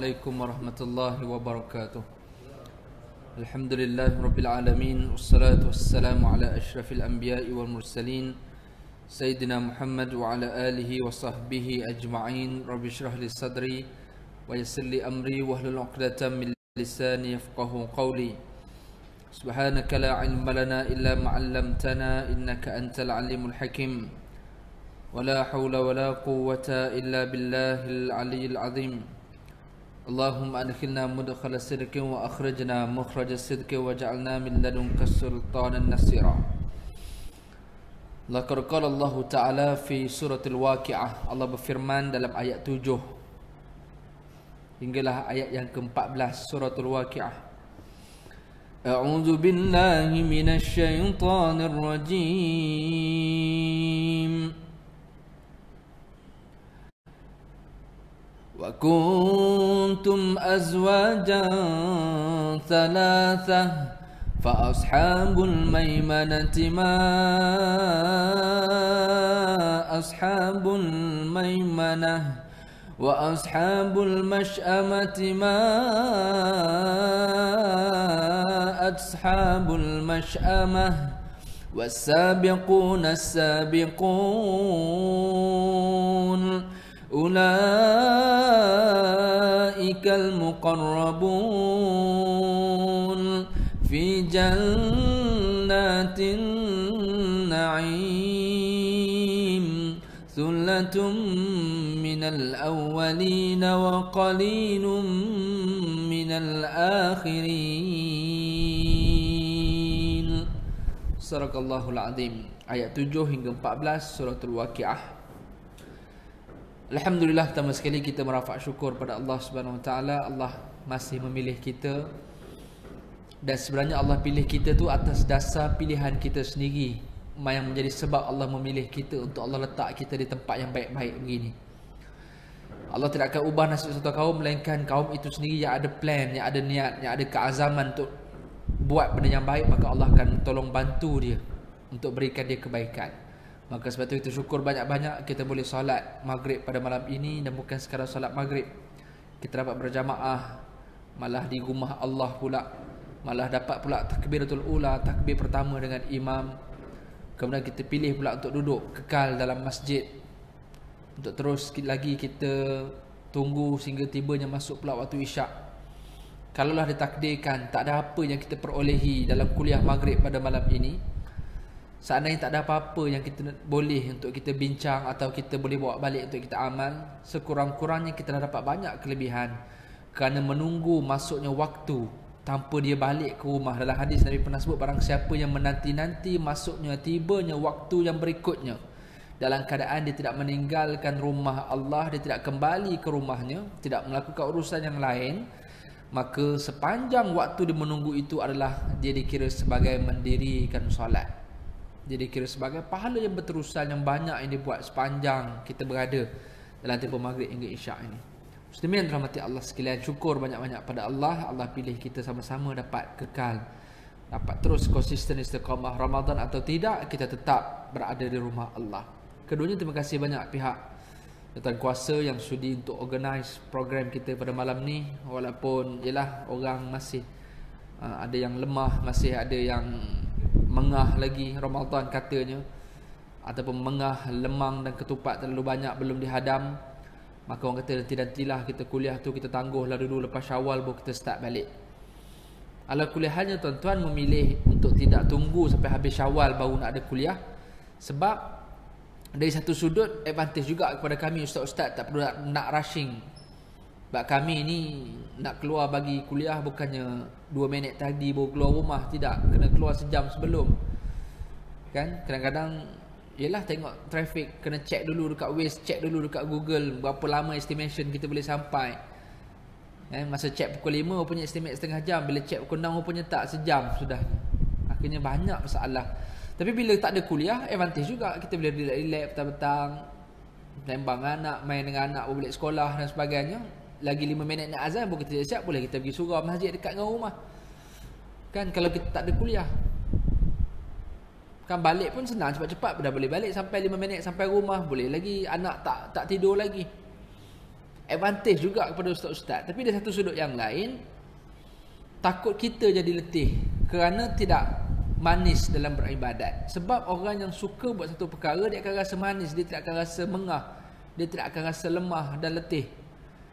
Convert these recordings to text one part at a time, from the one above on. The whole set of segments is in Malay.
Assalamualaikum warahmatullahi wabarakatuh. Alhamdulillahi rabbil alamin, wassalatu wassalamu ala asyrafil anbiya'i wal mursalin Sayyidina Muhammad wa ala alihi wa sahbihi ajma'in. Rabbi syrah li sadri wa yassir li amri wahlul 'uqdatam min lisani yafqahu qawli. Subhanaka la ilma lana illa ma 'allamtana innaka antal alimul hakim. ولا حول ولا قوة إلا بالله العلي العظيم. اللهم أدخلنا مدخل الصدق وأخرجنا مخرج الصدق وجعلنا من لدنك سلطانا نصيرا. لقد قال الله تعالى في سورة الواقعة. Allah berfirman dalam ayat 7 hinggalah ayat yang ke-14 suratul waqi'ah. A'udzu billahi minasy syaithanir rajim. وَكُنْتُمْ أَزْوَاجًا ثَلَاثَةً فَأَصْحَابُ الْمَيْمَنَةِ مَا أَصْحَابُ الْمَيْمَنَةِ وَأَصْحَابُ الْمَشْأَمَةِ مَا أَصْحَابُ الْمَشْأَمَةِ وَالسَّابِقُونَ السَّابِقُونَ أولئك المقربون في جنات النعيم ثلة من الأولين وقليل من الآخرين. Sadaqallahul Azim. Ayat 7 hingga 14 suratul Waqi'ah. Alhamdulillah, pertama sekali kita merafak syukur pada Allah Subhanahu Wa Taala. Allah masih memilih kita, dan sebenarnya Allah pilih kita tu atas dasar pilihan kita sendiri, yang menjadi sebab Allah memilih kita untuk Allah letak kita di tempat yang baik-baik begini. Allah tidak akan ubah nasib satu kaum, melainkan kaum itu sendiri yang ada plan, yang ada niat, yang ada keazaman untuk buat benda yang baik, maka Allah akan tolong bantu dia untuk berikan dia kebaikan. Maka sebab itu kita syukur banyak-banyak kita boleh solat maghrib pada malam ini, dan bukan sekadar solat maghrib, kita dapat berjamaah, malah di rumah Allah pula, malah dapat pula takbiratul ula, takbir pertama dengan imam. Kemudian kita pilih pula untuk duduk kekal dalam masjid, untuk terus lagi kita tunggu sehingga tibanya masuk pula waktu isyak. Kalaulah ditakdirkan tak ada apa yang kita perolehi dalam kuliah maghrib pada malam ini, seandainya tak ada apa-apa yang kita boleh untuk kita bincang atau kita boleh bawa balik untuk kita amal, sekurang-kurangnya kita dah dapat banyak kelebihan kerana menunggu masuknya waktu tanpa dia balik ke rumah. Dalam hadis Nabi pernah sebut, barang siapa yang menanti-nanti masuknya, tibanya waktu yang berikutnya dalam keadaan dia tidak meninggalkan rumah Allah, dia tidak kembali ke rumahnya, tidak melakukan urusan yang lain, maka sepanjang waktu dia menunggu itu adalah dia dikira sebagai mendirikan solat. Jadi kira sebagai pahala yang berterusan yang banyak yang dibuat sepanjang kita berada dalam tempoh maghrib hingga isyak ini. Muslimin rahmati Allah sekalian, syukur banyak-banyak pada Allah. Allah pilih kita sama-sama dapat kekal, dapat terus konsisten istiqamah Ramadan atau tidak, kita tetap berada di rumah Allah. Keduanya terima kasih banyak pihak Jawatan Kuasa yang sudi untuk organize program kita pada malam ni. Walaupun ialah orang masih ada yang lemah, masih ada yang mengah lagi Ramadan katanya, ataupun mengah, lemang dan ketupat terlalu banyak belum dihadam, maka orang kata nanti-nantilah kita kuliah tu kita tangguhlah dulu, lepas Syawal baru kita start balik. Ala kuliahnya tuan-tuan memilih untuk tidak tunggu sampai habis Syawal baru nak ada kuliah, sebab dari satu sudut advantage juga kepada kami ustaz-ustaz, tak perlu nak rushing. Sebab kami ni nak keluar bagi kuliah bukannya 2 minit tadi baru keluar rumah, tidak, kena keluar sejam sebelum. Kan kadang-kadang yalah tengok traffic, kena check dulu dekat Waze, check dulu dekat Google berapa lama estimation kita boleh sampai. Masa check pukul 5 rupanya estimate setengah jam, bila check pukul 6 rupanya tak, sejam sudah. Akhirnya banyak masalah. Tapi bila tak ada kuliah, advantage juga, kita boleh relax petang-petang, sembang anak, main dengan anak, balik sekolah dan sebagainya. Lagi 5 minit nak azan pun kita siap, boleh kita pergi surau masjid dekat dengan rumah. Kan kalau kita tak ada kuliah, kan balik pun senang, cepat-cepat dah boleh balik, sampai 5 minit sampai rumah, boleh lagi anak tak tidur lagi. advantage juga kepada ustaz-ustaz. Tapi dari satu sudut yang lain, takut kita jadi letih kerana tidak manis dalam beribadat. Sebab orang yang suka buat satu perkara, dia akan rasa manis, dia tidak akan rasa mengah, dia tidak akan rasa lemah dan letih.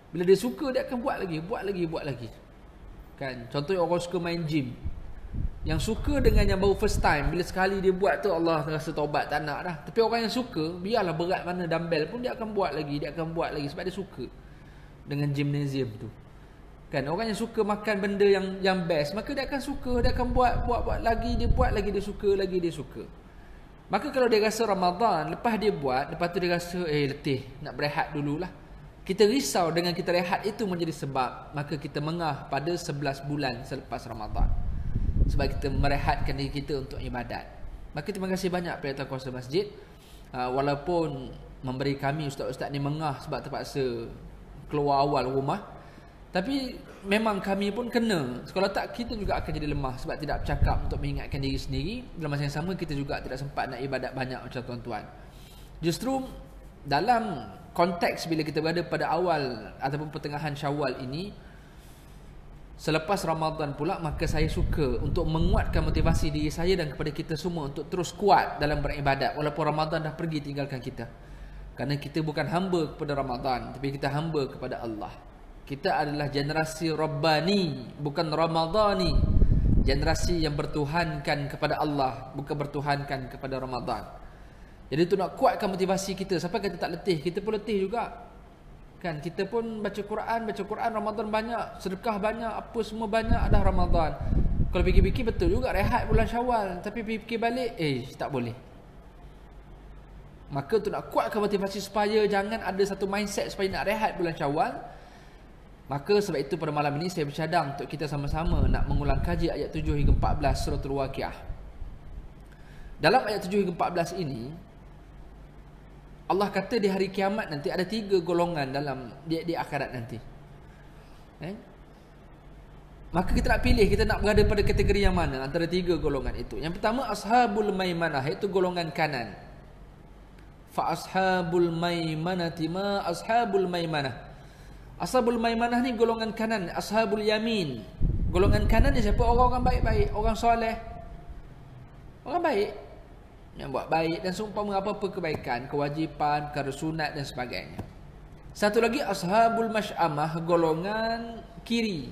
Bila dia suka, dia akan buat lagi. Kan? Contohnya orang suka main gym. Yang suka dengan yang baru first time, bila sekali dia buat tu, Allah rasa taubat, tak nak dah. Tapi orang yang suka, biarlah berat mana dumbbell pun, dia akan buat lagi sebab dia suka dengan gymnasium tu. Kan, orang yang suka makan benda yang best, maka dia akan suka, dia akan buat lagi, dia suka. Maka kalau dia rasa Ramadan, lepas dia buat, lepas tu dia rasa letih, nak berehat dululah. Kita risau dengan kita rehat itu menjadi sebab, maka kita mengah pada 11 bulan selepas Ramadan. Sebab kita merehatkan diri kita untuk ibadat. Maka terima kasih banyak pada tuan kuasa masjid, walaupun memberi kami ustaz-ustaz ni mengah sebab terpaksa keluar awal rumah, tapi memang kami pun kena. Kalau tak, kita juga akan jadi lemah sebab tidak bercakap untuk mengingatkan diri sendiri. Dalam masa yang sama, kita juga tidak sempat nak ibadat banyak macam tuan-tuan. Justru dalam konteks bila kita berada pada awal ataupun pertengahan Syawal ini, selepas Ramadan pula, maka saya suka untuk menguatkan motivasi diri saya dan kepada kita semua untuk terus kuat dalam beribadat walaupun Ramadan dah pergi tinggalkan kita. Kerana kita bukan hamba kepada Ramadan, tapi kita hamba kepada Allah. Kita adalah generasi Rabbani, bukan Ramadhani. Generasi yang bertuhankan kepada Allah, bukan bertuhankan kepada Ramadan. Jadi itu nak kuatkan motivasi kita. Sampai kita tak letih, kita pun letih juga. Kan, kita pun baca Quran Ramadan banyak, sedekah banyak, apa semua banyak, dah Ramadan. Kalau fikir-fikir betul juga rehat bulan Syawal, tapi fikir balik, tak boleh. Maka tu nak kuatkan motivasi supaya jangan ada satu mindset supaya nak rehat bulan Syawal. Maka sebab itu pada malam ini saya bercadang untuk kita sama-sama nak mengulang kaji ayat 7 hingga 14 surah Al-Waqiah. Dalam ayat 7 hingga 14 ini, Allah kata di hari kiamat nanti ada 3 golongan dalam di akhirat nanti. Maka kita nak pilih, kita nak berada pada kategori yang mana antara 3 golongan itu. Yang pertama, ashabul maimanah, iaitu golongan kanan. Fa ashabul maimanati ma ashabul maimanah. Ashabul maimanah ni golongan kanan. Ashabul yamin, golongan kanan ni siapa? Orang-orang baik-baik, orang soleh, orang baik yang buat baik dan seumpama apa-apa kebaikan, kewajipan, perkara sunat dan sebagainya. Satu lagi ashabul masy'amah, golongan kiri.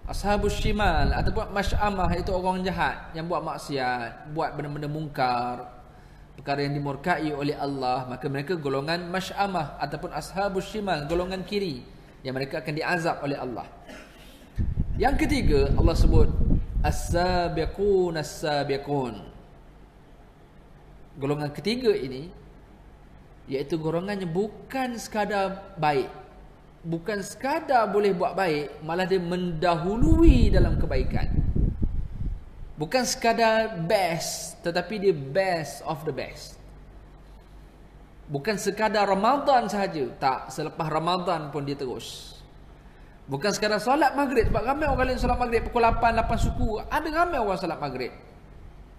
Ashabul shimal ataupun masy'amah, itu orang jahat yang buat maksiat, buat benda-benda mungkar, perkara yang dimurkai oleh Allah. Maka mereka golongan masy'amah ataupun ashabul shimal, golongan kiri, yang mereka akan diazab oleh Allah. Yang ketiga, Allah sebut as-sabiqun as-sabiqun. Golongan ketiga ini iaitu golongannya bukan sekadar baik, bukan sekadar boleh buat baik, malah dia mendahului dalam kebaikan. Bukan sekadar best, tetapi dia best of the best. Bukan sekadar Ramadan sahaja, tak, selepas Ramadan pun dia terus. Bukan sekadar solat maghrib, sebab ramai orang lain solat maghrib pukul 8 suku, ada ramai orang solat maghrib.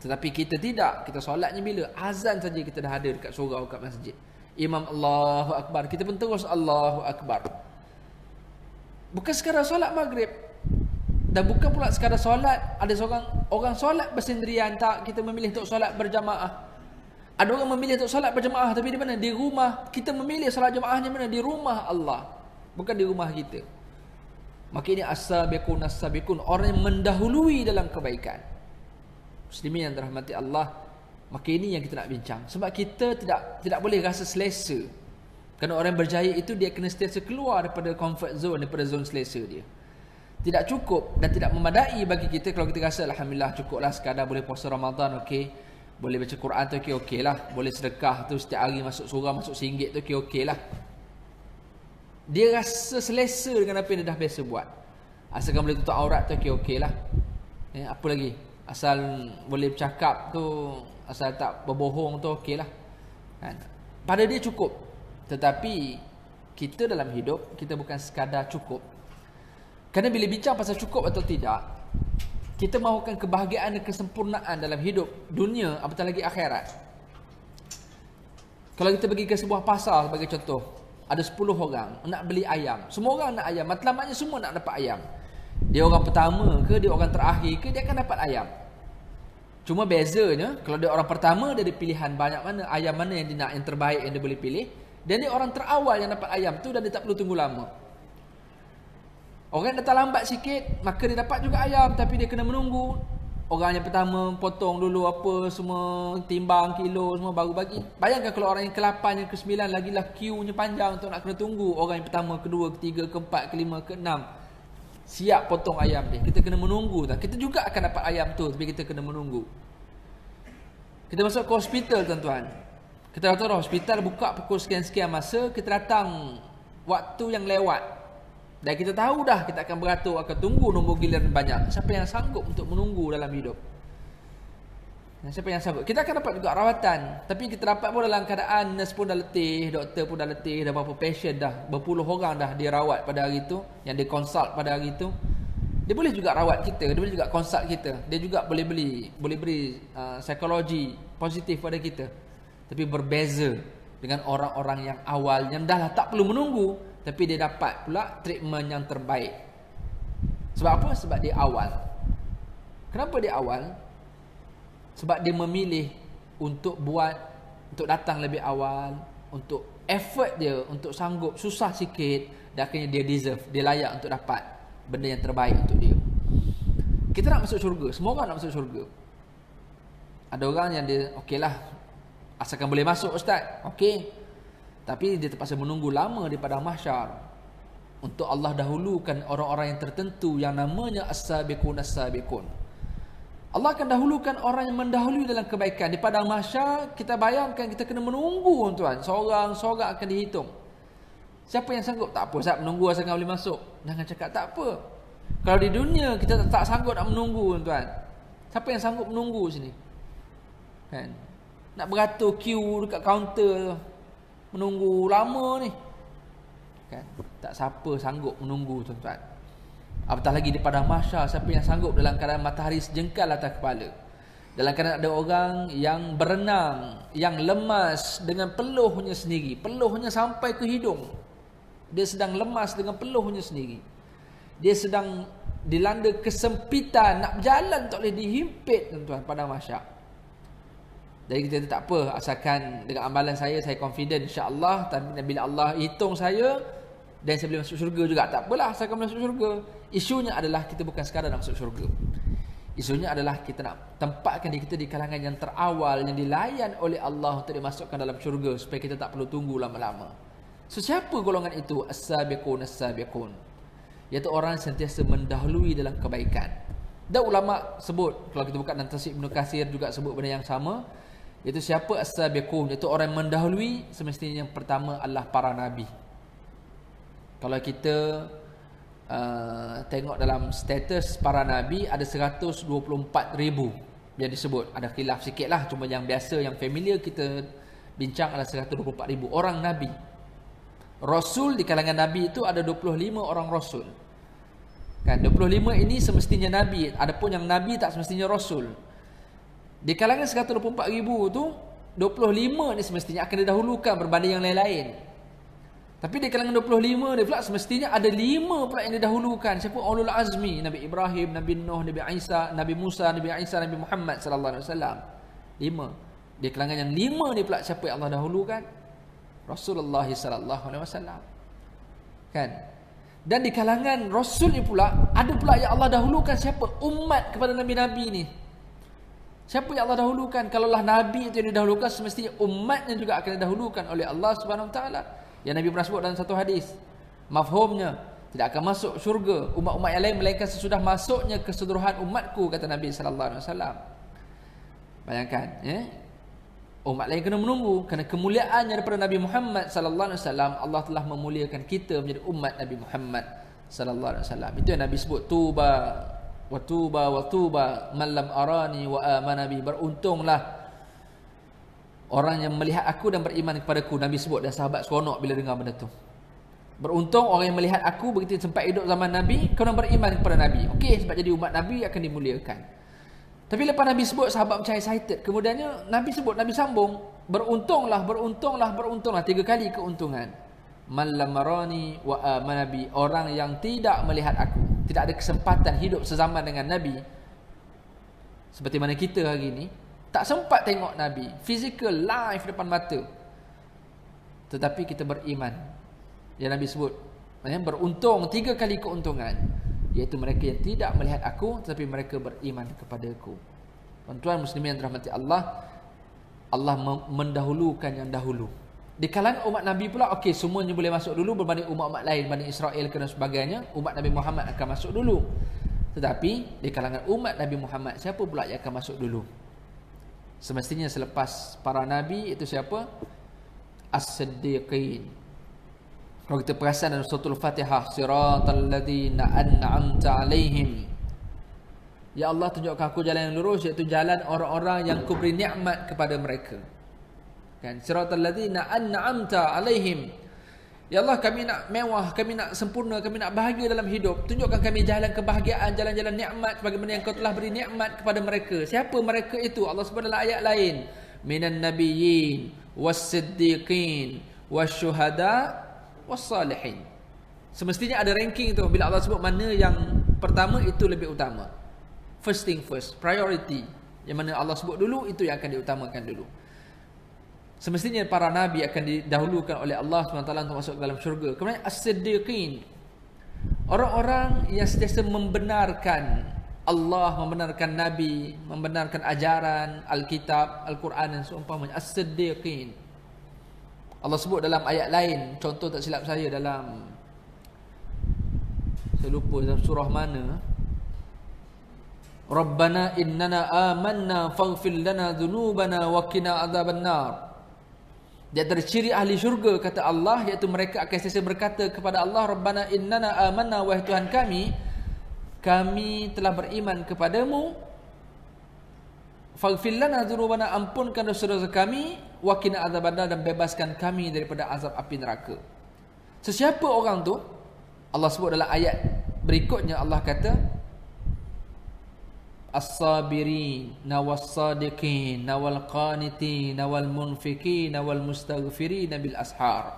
Tetapi kita tidak, kita solatnya bila? Azan saja kita dah ada dekat surau, dekat masjid. Imam Allahu Akbar, kita pun terus Allahu Akbar. Bukan sekadar solat maghrib. Dan bukan pula sekadar solat, ada seorang orang solat bersendirian, tak, kita memilih untuk solat berjamaah. Ada orang memilih untuk solat berjamaah, tapi di mana? Di rumah. Kita memilih solat jamaahnya mana? Di rumah Allah, bukan di rumah kita. Maka ini as-sabiqun as-sabiqun, orang yang mendahului dalam kebaikan. Muslimin yang dirahmati Allah, maka ini yang kita nak bincang. Sebab kita tidak boleh rasa selesa. Kerana orang berjaya itu dia kena sentiasa keluar daripada comfort zone, daripada zone selesa dia. Tidak cukup dan tidak memadai bagi kita kalau kita rasa alhamdulillah cukuplah sekadar boleh puasa Ramadan, okey. Boleh baca Quran tu okey lah. Boleh sedekah tu setiap hari masuk surau, masuk RM1 tu okey lah. Dia rasa selesa dengan apa yang dia dah biasa buat. Asalkan boleh tutup aurat tu okey lah. Apa lagi? Asal boleh bercakap tu, asal tak berbohong tu okey lah. Pada dia cukup. Tetapi kita dalam hidup, kita bukan sekadar cukup. Kerana bila bincang pasal cukup atau tidak, kita mahukan kebahagiaan dan kesempurnaan dalam hidup dunia, apatah lagi akhirat. Kalau kita pergi ke sebuah pasar sebagai contoh, Ada 10 orang nak beli ayam. Semua orang nak ayam. Matlamatnya semua nak dapat ayam. Dia orang pertama ke, dia orang terakhir ke, dia akan dapat ayam. Cuma bezanya, kalau dia orang pertama, dia ada pilihan banyak mana, ayam mana yang dia nak, yang terbaik yang dia boleh pilih. Dan dia orang terawal yang dapat ayam tu, dan dia tak perlu tunggu lama. Orang yang datang lambat sikit, maka dia dapat juga ayam, tapi dia kena menunggu. Orang yang pertama potong dulu apa semua, timbang kilo semua baru bagi. Bayangkan kalau orang yang ke-8, yang ke-9 lagilah queue-nya panjang untuk nak kena tunggu. Orang yang pertama, kedua, ketiga, keempat, kelima, keenam siap potong ayam dia. Kita kena menunggu tak? Kita juga akan dapat ayam tu, tapi kita kena menunggu. Kita masuk ke hospital tuan-tuan. Kita tahu hospital buka pukul sekian-sekian masa, kita datang waktu yang lewat. Dan kita tahu dah kita akan beratur, akan tunggu nombor giliran banyak. Siapa yang sanggup untuk menunggu dalam hidup? Siapa yang sanggup? Kita akan dapat juga rawatan. Tapi kita dapat pun dalam keadaan nurse pun dah letih, doktor pun dah letih, dah berapa patient dah, berpuluh orang dah dia rawat pada hari itu, yang dia consult pada hari itu. Dia boleh juga rawat kita, dia boleh juga consult kita. Dia juga boleh beri psikologi positif pada kita. Tapi berbeza dengan orang-orang yang awal, yang dah lah tak perlu menunggu, tapi dia dapat pula treatment yang terbaik. Sebab apa? Sebab dia awal. Kenapa dia awal? Sebab dia memilih untuk datang lebih awal, untuk effort dia, untuk sanggup susah sikit, dan akhirnya dia deserve, dia layak untuk dapat benda yang terbaik untuk dia. Kita nak masuk syurga, semua orang nak masuk syurga. Ada orang yang dia, okeylah, asalkan boleh masuk ustaz, okey. Tapi dia terpaksa menunggu lama di padang mahsyar. Untuk Allah dahulukan orang-orang yang tertentu yang namanya as-sabiqun as-sabiqun. Allah akan dahulukan orang yang mendahului dalam kebaikan. Di padang mahsyar, kita bayangkan kita kena menunggu tuan. Seorang-seorang akan dihitung. Siapa yang sanggup? Tak apa, Ustaz, menunggu asalkan boleh masuk. Jangan cakap tak apa. Kalau di dunia kita tak sanggup nak menunggu tuan. Siapa yang sanggup menunggu sini? Kan? Nak beratur queue dekat kaunter, menunggu lama ni. Kan? Tak siapa sanggup menunggu tuan-tuan. Apatah lagi di padang mahsyar, siapa yang sanggup dalam keadaan matahari sejengkal atas kepala. Dalam keadaan ada orang yang berenang, yang lemas dengan peluhnya sendiri. Peluhnya sampai ke hidung. Dia sedang lemas dengan peluhnya sendiri. Dia sedang dilanda kesempitan, nak berjalan tak boleh, dihimpit tuan-tuan padang mahsyar. Jadi kita tak apa, asalkan dengan amalan saya confident insya-Allah, tapi bila Allah hitung saya dan saya boleh masuk syurga juga, tak apalah asalkan masuk syurga. Isunya adalah kita bukan sekadar nak masuk syurga. Isunya adalah kita nak tempatkan diri kita di kalangan yang terawal, yang dilayan oleh Allah untuk dimasukkan dalam syurga, supaya kita tak perlu tunggu lama-lama. So siapa golongan itu? As-sabiqun as-sabiqun, iaitu orang yang sentiasa mendahului dalam kebaikan. Dan ulama sebut, kalau kita buka dalam tafsir Ibn Katsir juga sebut benda yang sama, iaitu siapa as-sabiqun, iaitu orang yang mendahului. Semestinya yang pertama adalah para nabi. Kalau kita tengok dalam status para nabi, ada 124,000 yang disebut. Ada khilaf sikit lah, cuma yang biasa, yang familiar kita bincang adalah 124,000 orang nabi. Rasul di kalangan nabi itu ada 25 orang rasul. Kan, 25 ini semestinya nabi. Adapun yang nabi tak semestinya rasul. Di kalangan 124,000 tu, 25 ni semestinya akan didahulukan berbanding yang lain-lain. Tapi di kalangan 25 ni pula semestinya ada 5 pula yang didahulukan. Siapa? Ulul azmi, Nabi Ibrahim, Nabi Nuh, Nabi Isa, Nabi Musa, Nabi Isa, Nabi Muhammad sallallahu alaihi wasallam. 5. Di kalangan yang 5 ni pula siapa yang Allah dahulukan? Rasulullah sallallahu alaihi wasallam. Kan? Dan di kalangan rasul ni pula ada pula yang Allah dahulukan siapa? Umat kepada nabi-nabi ni. Siapa yang Allah dahulukan? Kalaulah nabi itu yang didahulukan, semestinya umatnya juga akan didahulukan oleh Allah Subhanahu wa taala. Yang Nabi pernah sebut dalam satu hadis, mafhumnya tidak akan masuk syurga umat-umat yang lain melainkan sesudah masuknya keseluruhan umatku, kata Nabi sallallahu alaihi wasallam. Bayangkan, umat lain kena menunggu kerana kemuliaannya daripada Nabi Muhammad sallallahu alaihi wasallam. Allah telah memuliakan kita menjadi umat Nabi Muhammad sallallahu alaihi wasallam. Itu yang Nabi sebut, tuba wa tuba wa tuba man lam arani wa amana bi. Beruntunglah orang yang melihat aku dan beriman kepadaku. Nabi sebut, dan sahabat seronok bila dengar benda tu. Beruntung orang yang melihat aku begitu sempat hidup zaman Nabi, kerana beriman kepada Nabi. Okey, sebab jadi umat Nabi akan dimuliakan. Tapi lepas Nabi sebut, sahabat macam excited. Kemudiannya Nabi sebut, Nabi sambung, beruntunglah, beruntunglah, beruntunglah. 3 kali keuntungan. Man lam marani wa amana bi, orang yang tidak melihat aku, tidak ada kesempatan hidup sezaman dengan Nabi. Seperti mana kita hari ini tak sempat tengok Nabi physical live depan mata, tetapi kita beriman. Yang Nabi sebut beruntung 3 kali keuntungan, iaitu mereka yang tidak melihat aku tetapi mereka beriman kepada aku. Tuan-tuan muslimin yang dirahmati Allah, Allah mendahulukan yang dahulu. Di kalangan umat Nabi pula, okey, semuanya boleh masuk dulu berbanding umat-umat lain, Bani Israel dan sebagainya. Umat Nabi Muhammad akan masuk dulu. Tetapi di kalangan umat Nabi Muhammad, siapa pula yang akan masuk dulu? Semestinya selepas para Nabi, itu siapa? As-Siddiqin. Kalau kita perasan dalam suratul Fatihah, siratal ladzina an'amta alaihim, ya Allah tunjukkan aku jalan yang lurus, iaitu jalan orang-orang yang Kau beri nikmat kepada mereka. Kan, siratal ladzina an'amta alaihim. Ya Allah, kami nak mewah, kami nak sempurna, kami nak bahagia dalam hidup. Tunjukkan kami jalan kebahagiaan, jalan-jalan nikmat sebagaimana yang Kau telah beri nikmat kepada mereka. Siapa mereka itu? Allah sebut dalam ayat lain, minan nabiyyin was-siddiqin wasyuhada was-salihin. Semestinya ada ranking tu. Bila Allah sebut mana yang pertama, itu lebih utama. First thing first, priority. Yang mana Allah sebut dulu, itu yang akan diutamakan dulu. Semestinya para Nabi akan didahulukan oleh Allah SWT untuk masuk ke dalam syurga. Kemudian as-siddiqin, orang-orang yang sentiasa membenarkan Allah, membenarkan Nabi, membenarkan ajaran Alkitab, Al-Quran dan seumpamanya. As-siddiqin, Allah sebut dalam ayat lain, contoh tak silap saya dalam, saya lupa dalam surah mana, Rabbana innana amanna faghfir lana dhunubana wa qina adzabannar. Di antara ciri ahli syurga, kata Allah, iaitu mereka akan sentiasa berkata kepada Allah, Rabbana innana amanna, wahai Tuhan kami, kami telah beriman kepadamu, faghfir lana dzunubana, ampunkan dosa-dosa kami, wa qina adzabannar, dan bebaskan kami daripada azab api neraka. Sesiapa orang tu? Allah sebut dalam ayat berikutnya, Allah kata as-sabirin nawas-sadiqin nawal qanitin nawal munfiqin nawal mustaghfirin bil ashar.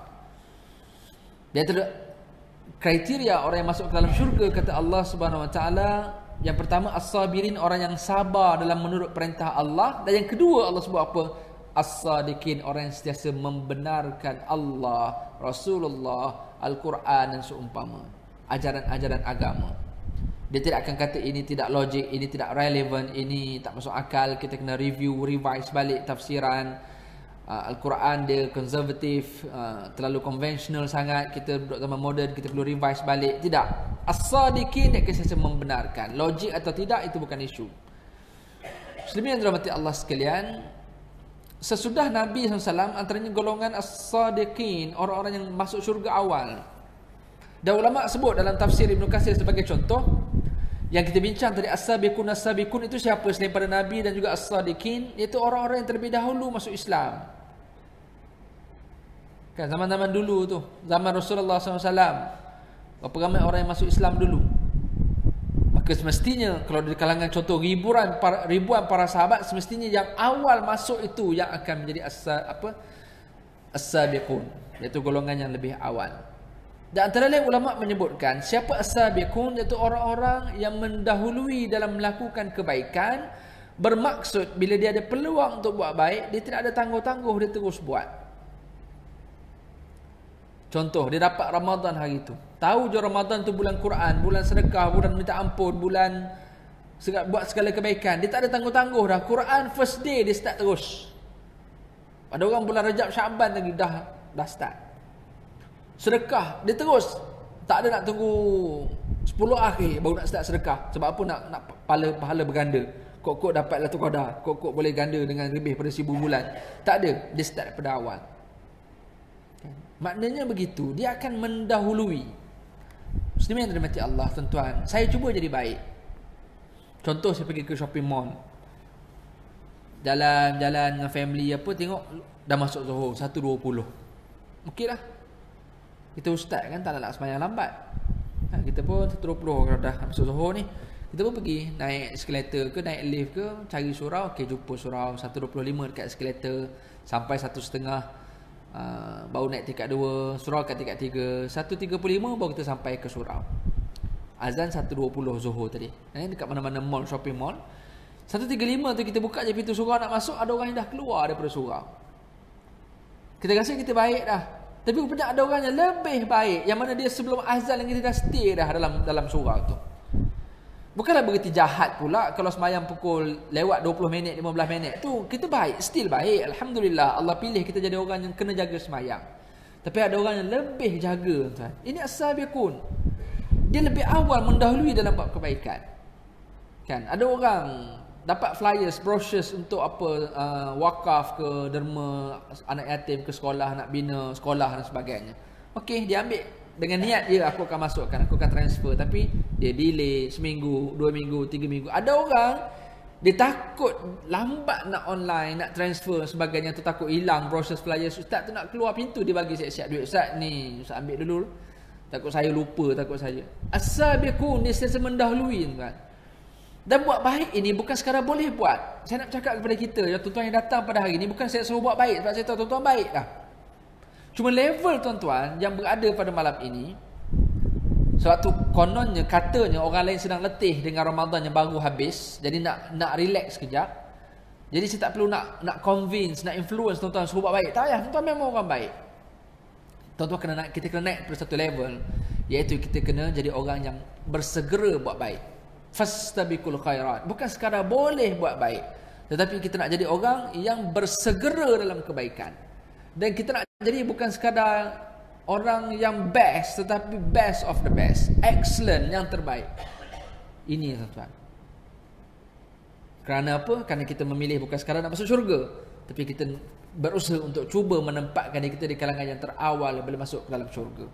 Dia ada kriteria orang yang masuk ke dalam syurga, kata Allah Subhanahu wa taala. Yang pertama as-sabirin, orang yang sabar dalam menurut perintah Allah. Dan yang kedua Allah sebut apa? As-sadiqin, orang yang sentiasa membenarkan Allah, Rasulullah, Al-Quran dan seumpama, ajaran-ajaran agama. Dia tidak akan kata ini tidak logik, ini tidak relevan, ini tak masuk akal, kita kena review, revise balik tafsiran. Al-Quran dia konservatif, terlalu konvensional sangat, kita duduk zaman moden, kita perlu revise balik. Tidak. As-sadiqin, dia akan membenarkan. Logik atau tidak, itu bukan isu. Muslimin yang dirahmati Allah sekalian, sesudah Nabi SAW, antaranya golongan as-sadiqin, orang-orang yang masuk syurga awal. Dan ulama sebut dalam tafsir Ibn Katsir sebagai contoh, yang kita bincang tadi, as-sabiqun, as-sabiqun itu siapa selain pada Nabi dan juga as-sadiqin, iaitu orang-orang yang terlebih dahulu masuk Islam. Kan zaman-zaman dulu tu, zaman Rasulullah SAW, berapa ramai orang yang masuk Islam dulu. Maka semestinya kalau di kalangan contoh ribuan para sahabat, semestinya yang awal masuk itu yang akan menjadi as-sabiqun, iaitu golongan yang lebih awal. Dan antara lain ulama menyebutkan siapa as-sabiqun, iaitu orang-orang yang mendahului dalam melakukan kebaikan, bermaksud bila dia ada peluang untuk buat baik, dia tidak ada tangguh-tangguh, dia terus buat. Contoh, dia dapat Ramadan hari itu, tahu je Ramadan tu bulan Quran, bulan sedekah, bulan minta ampun, bulan buat segala kebaikan, dia tak ada tangguh-tangguh dah. Quran first day dia start terus. Ada orang bulan Rajab Syaban lagi dah start. Sedekah dia terus, tak ada nak tunggu 10 akhir baru nak start sedekah. Sebab apa? Nak pahala berganda. Kok dapat Lailatul Qadar, kok boleh ganda dengan lebih pada 1000 bulan. Tak ada, dia start daripada awal. Maknanya begitu, dia akan mendahului. Muslimin yang dirahmati Allah, tuan-tuan, saya cuba jadi baik. Contoh, saya pergi ke shopping mall, jalan-jalan dengan family apa, tengok dah masuk Zohor 1.20. Okey lah, kita ustaz kan, tak nak sembahyang lambat. Kita pun 1.20 kalau dah masuk Zohor ni, kita pun pergi naik eskalator ke, naik lift ke, cari surau. Okey, jumpa surau 1.25 dekat eskalator, sampai 1.30 baru naik tingkat 2, surau kat tingkat 3. 1.35 baru kita sampai ke surau. Azan 1.20 Zuhur tadi. Dekat mana-mana mall, shopping mall. 1.35 tu kita buka je pintu surau nak masuk, ada orang yang dah keluar daripada surau. Kita rasa kita baik dah. Tapi rupanya ada orang yang lebih baik, yang mana dia sebelum azan lagi dia dah stay dah dalam surau tu. Bukanlah berarti jahat pula kalau semayang pukul lewat 20 minit, 15 minit. Tu kita baik, still baik. Alhamdulillah Allah pilih kita jadi orang yang kena jaga semayang. Tapi ada orang yang lebih jaga, tuan. Ini as-sabiqun. Dia lebih awal mendahului dalam bab kebaikan. Kan? Ada orang dapat flyers, brochures untuk apa, wakaf ke derma anak yatim, ke sekolah, nak bina sekolah dan sebagainya. Okey, dia ambil dengan niat dia, aku akan masukkan, aku akan transfer, tapi dia delay seminggu, 2 minggu, 3 minggu. Ada orang dia takut lambat nak online, nak transfer sebagainya, tu takut hilang brochures, flyers. Ustaz tu nak keluar pintu dia bagi siap-siap duit. Ustaz ni, Ustaz ambil dulu. Takut saya lupa, takut saya. As-sabiqun, dia sentiasa mendahului, kan. Dan buat baik ini bukan sekadar boleh buat. Saya nak cakap kepada kita, ya tuan-tuan yang datang pada hari ini, bukan saya suruh buat baik, sebab saya tahu tuan-tuan baik dah. Cuma level tuan-tuan yang berada pada malam ini, sebab tu kononnya, katanya orang lain sedang letih dengan Ramadan yang baru habis, jadi nak relax sekejap. Jadi saya tak perlu nak convince, nak influence tuan-tuan suruh buat baik. Tak payah, tuan-tuan memang orang baik. Tuan-tuan kita kena naik pada satu level, iaitu kita kena jadi orang yang bersegera buat baik. Fastabiqul khairat. Bukan sekadar boleh buat baik, tetapi kita nak jadi orang yang bersegera dalam kebaikan. Dan kita nak jadi bukan sekadar orang yang best, tetapi best of the best, excellent, yang terbaik. Ini tuan-tuan. Kerana apa? Kerana kita memilih bukan sekadar nak masuk syurga, tapi kita berusaha untuk cuba menempatkan diri kita di kalangan yang terawal bila masuk ke dalam syurga.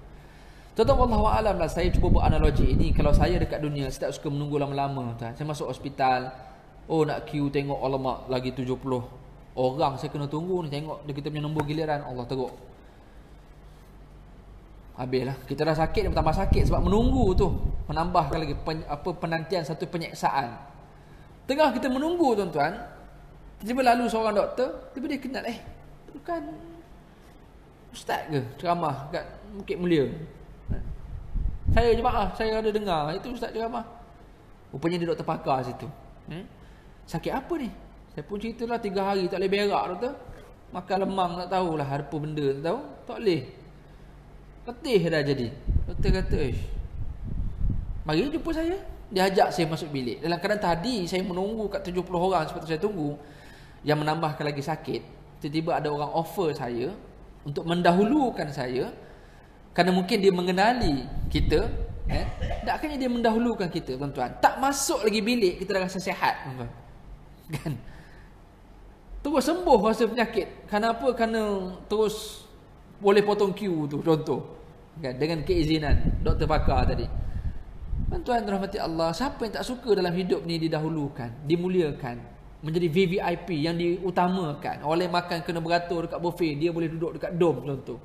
Tuan-tuan, wallahu a'lam lah, saya cuba buat analogi ini. Kalau saya dekat dunia, saya tak suka menunggu lama-lama, tuan. Saya masuk hospital, nak queue tengok, alamak, lagi 70 orang saya kena tunggu ni, tengok dia kita punya nombor giliran, Allah teruk. Habislah, kita dah sakit, dia bertambah sakit sebab menunggu tu, menambahkan lagi penantian satu penyeksaan. Tengah kita menunggu, tuan-tuan, tiba-tiba lalu seorang doktor, tiba dia kenal, bukan ustaz ke ceramah kat Bukit Mulia? Saya jemaah, saya ada dengar itu ustaz ceramah. Rupanya dia doktor pakar situ. Sakit apa ni? Saya pun ceritalah 3 hari tak boleh berak, doktor. Makan lemang tak tahulah apa benda, tak tahu. Tak boleh. Letih dah jadi. Doktor kata, mari jumpa saya. Dia ajak saya masuk bilik. Dalam keadaan tadi saya menunggu kat 70 orang seperti saya tunggu, yang menambahkan lagi sakit. Tiba-tiba ada orang offer saya untuk mendahulukan saya, kerana mungkin dia mengenali kita, takkannya dia mendahulukan kita, tuan-tuan. Tak masuk lagi bilik, kita dah rasa sihat, tuan-tuan. Kan? Terus sembuh rasa penyakit. Kenapa? Kerana terus boleh potong queue tu, contoh. Kan? Dengan keizinan doktor pakar tadi. Tuan-tuan rahmati Allah, siapa yang tak suka dalam hidup ni didahulukan, dimuliakan, menjadi VVIP yang diutamakan. Oleh makan kena beratur dekat buffet, dia boleh duduk dekat dom, contoh.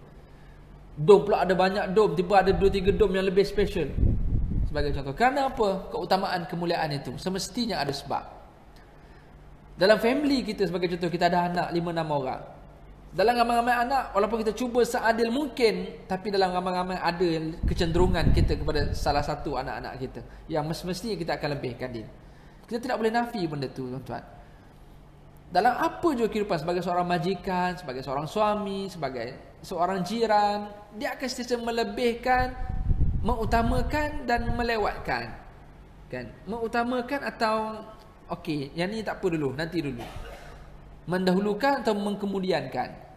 Dom pula ada banyak dom, tiba ada 2-3 dom yang lebih special, sebagai contoh. Kerana apa? Keutamaan, kemuliaan itu semestinya ada sebab. Dalam family kita sebagai contoh, kita ada anak 5-6 orang. Dalam ramai-ramai anak, walaupun kita cuba seadil mungkin, tapi dalam ramai-ramai ada kecenderungan kita kepada salah satu anak-anak kita yang semestinya kita akan lebihkan dia. Kita tidak boleh nafi benda tu, tuan-tuan. Dalam apa juga kehidupan, sebagai seorang majikan, sebagai seorang suami, sebagai seorang jiran, dia akan sentiasa melebihkan, mengutamakan dan melewatkan. Kan? Mengutamakan atau okey, yang ni tak apa dulu, nanti dulu. Mendahulukan atau mengkemudiankan.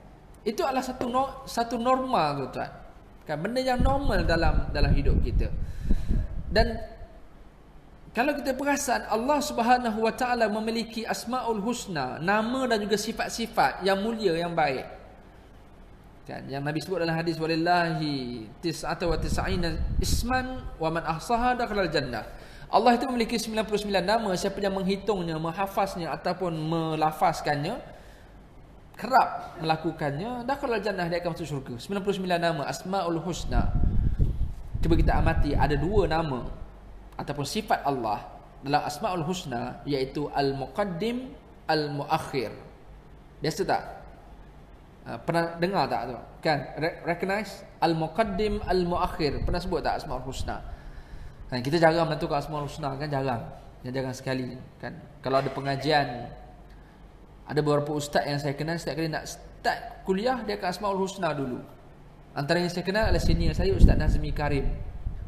Itu adalah satu normal, tuan-tuan. Kan, benda yang normal dalam hidup kita. Dan kalau kita perasan, Allah Subhanahu Wa Taala memiliki Asmaul Husna, nama dan juga sifat-sifat yang mulia, yang baik. Kan, yang Nabi sebut dalam hadis, walillahi 99 isman wa man ahsaha dakhalal jannah. Allah itu memiliki 99 nama, siapa yang menghitungnya, menghafaznya ataupun melafazkannya, kerap melakukannya, dakhalal jannah, dia akan masuk syurga. 99 nama, Asmaul Husna. Cuba kita amati, ada 2 nama ataupun sifat Allah dalam Asmaul Husna, iaitu Al-Muqaddim, Al-Muakhir. Biasa tak? Pernah dengar tak tu? Kan? Recognize Al-Muqaddim, Al-Muakhir. Pernah sebut tak Asmaul Husna? Kan kita jarang menentukan Asmaul Husna kan, jarang. Jarang sekali kan. Kalau ada pengajian, ada beberapa ustaz yang saya kenal setiap kali nak start kuliah dia akan Asmaul Husna dulu. Antara yang saya kenal adalah senior saya Ustaz Nazmi Karim.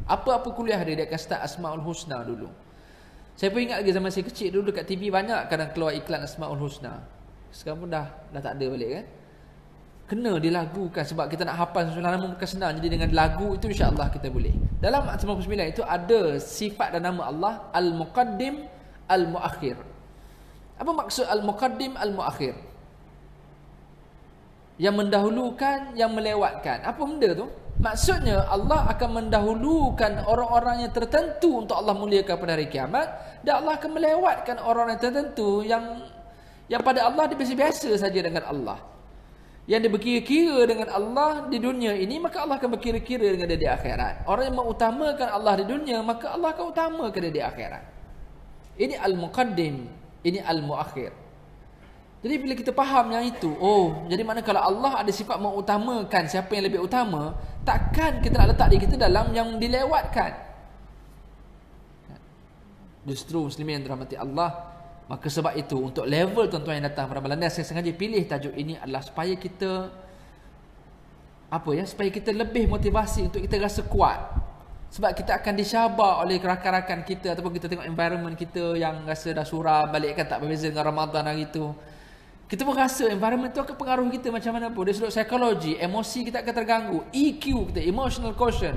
Apa-apa kuliah dia akan start Asmaul Husna dulu. Saya pun ingat lagi zaman saya kecil dulu dekat TV banyak kadang keluar iklan Asmaul Husna. Sekarang pun dah tak ada balik kan. Kena dilagukan sebab kita nak hafal sesuatu nama bukan senang. Jadi dengan lagu itu insya-Allah kita boleh. Dalam 99 itu ada sifat dan nama Allah Al-Muqaddim, Al-Muakhir. Apa maksud Al-Muqaddim, Al-Muakhir? Yang mendahulukan, yang melewatkan. Apa benda tu? Maksudnya Allah akan mendahulukan orang-orang yang tertentu untuk Allah muliakan pada hari kiamat, dan Allah akan melewatkan orang yang tertentu yang pada Allah dia biasa-biasa saja dengan Allah. Yang dia berkira-kira dengan Allah di dunia ini, maka Allah akan berkira-kira dengan dia di akhirat. Orang yang mengutamakan Allah di dunia, maka Allah akan utamakan dia di akhirat. Ini Al-Muqaddim, ini Al-Muakhir. Jadi bila kita faham yang itu, jadi mana kalau Allah ada sifat mengutamakan siapa yang lebih utama, takkan kita nak letak diri kita dalam yang dilewatkan. Justru muslimin yang dirahmati Allah, maka sebab itu untuk level tuan-tuan yang datang pada malam ni, saya sengaja pilih tajuk ini adalah supaya kita supaya kita lebih motivasi untuk kita rasa kuat. Sebab kita akan disyabak oleh rakan-rakan kita ataupun kita tengok environment kita yang rasa dah suram balik kan, tak berbeza dengan Ramadan hari itu. Kita pun rasa environment tu akan pengaruh kita macam mana pun. Dari sudut psikologi, emosi kita akan terganggu. EQ kita, emotional quotient,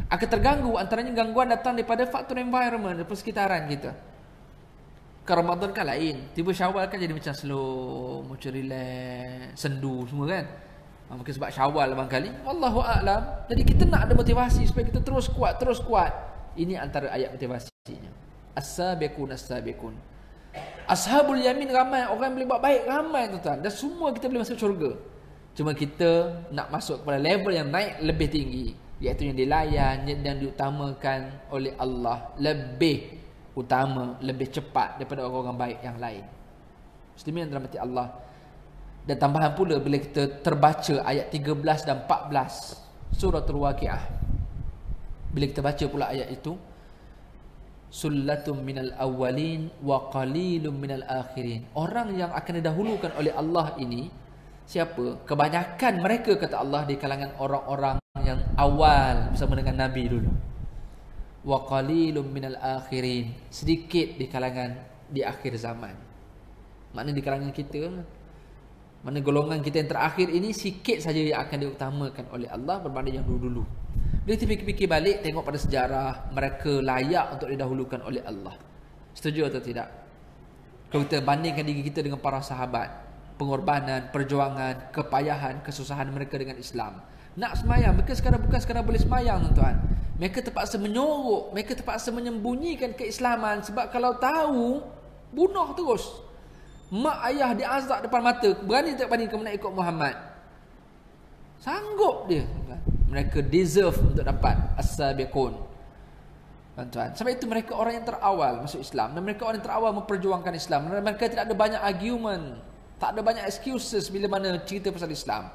akan terganggu. Antaranya gangguan datang daripada faktor environment, daripada sekitaran kita. Ke Ramadan kan lain. Tiba Syawal kan jadi macam slow, macam relax, sendu semua kan. Mungkin sebab Syawal barangkali. Wallahu a'lam. Jadi kita nak ada motivasi supaya kita terus kuat. Ini antara ayat motivasinya. As-sabiqun as-sabiqun. Ashabul yamin ramai, orang yang boleh buat baik ramai tuan-tuan. Dan semua kita boleh masuk syurga. Cuma kita nak masuk kepada level yang naik lebih tinggi, iaitu yang dilayan, yang diutamakan oleh Allah, lebih utama, lebih cepat daripada orang-orang baik yang lain. Muslimin yang dirahmati Allah. Dan tambahan pula bila kita terbaca ayat 13 dan 14 Suratul Waqiah, bila kita baca pula ayat itu, Sullatum minal awwalin wa qalilum minal akhirin. Orang yang akan didahulukan oleh Allah ini siapa? Kebanyakan mereka, kata Allah, di kalangan orang-orang yang awal bersama dengan Nabi dulu. Wa qalilum minal akhirin. Sedikit di kalangan di akhir zaman. Maknanya di kalangan kita, mana golongan kita yang terakhir ini sikit saja yang akan diutamakan oleh Allah berbanding yang dulu-dulu. Bila kita fikir-fikir balik, tengok pada sejarah, mereka layak untuk didahulukan oleh Allah. Setuju atau tidak? Kalau kita bandingkan diri kita dengan para sahabat, pengorbanan, perjuangan, kepayahan, kesusahan mereka dengan Islam. Nak semayang, mereka sekarang bukan sekadar boleh semayang tuan-tuan. Mereka terpaksa menyorok, mereka terpaksa menyembunyikan keislaman. Sebab kalau tahu, bunuh terus. Mak ayah diazab depan mata, berani tak berani kamu nak ikut Muhammad? Sanggup dia. Mereka deserve untuk dapat as-sabiqun. Tuan-tuan, sebab itu mereka orang yang terawal masuk Islam, dan mereka orang yang terawal memperjuangkan Islam. Dan mereka tidak ada banyak argument, tak ada banyak excuses bila mana cerita pasal Islam.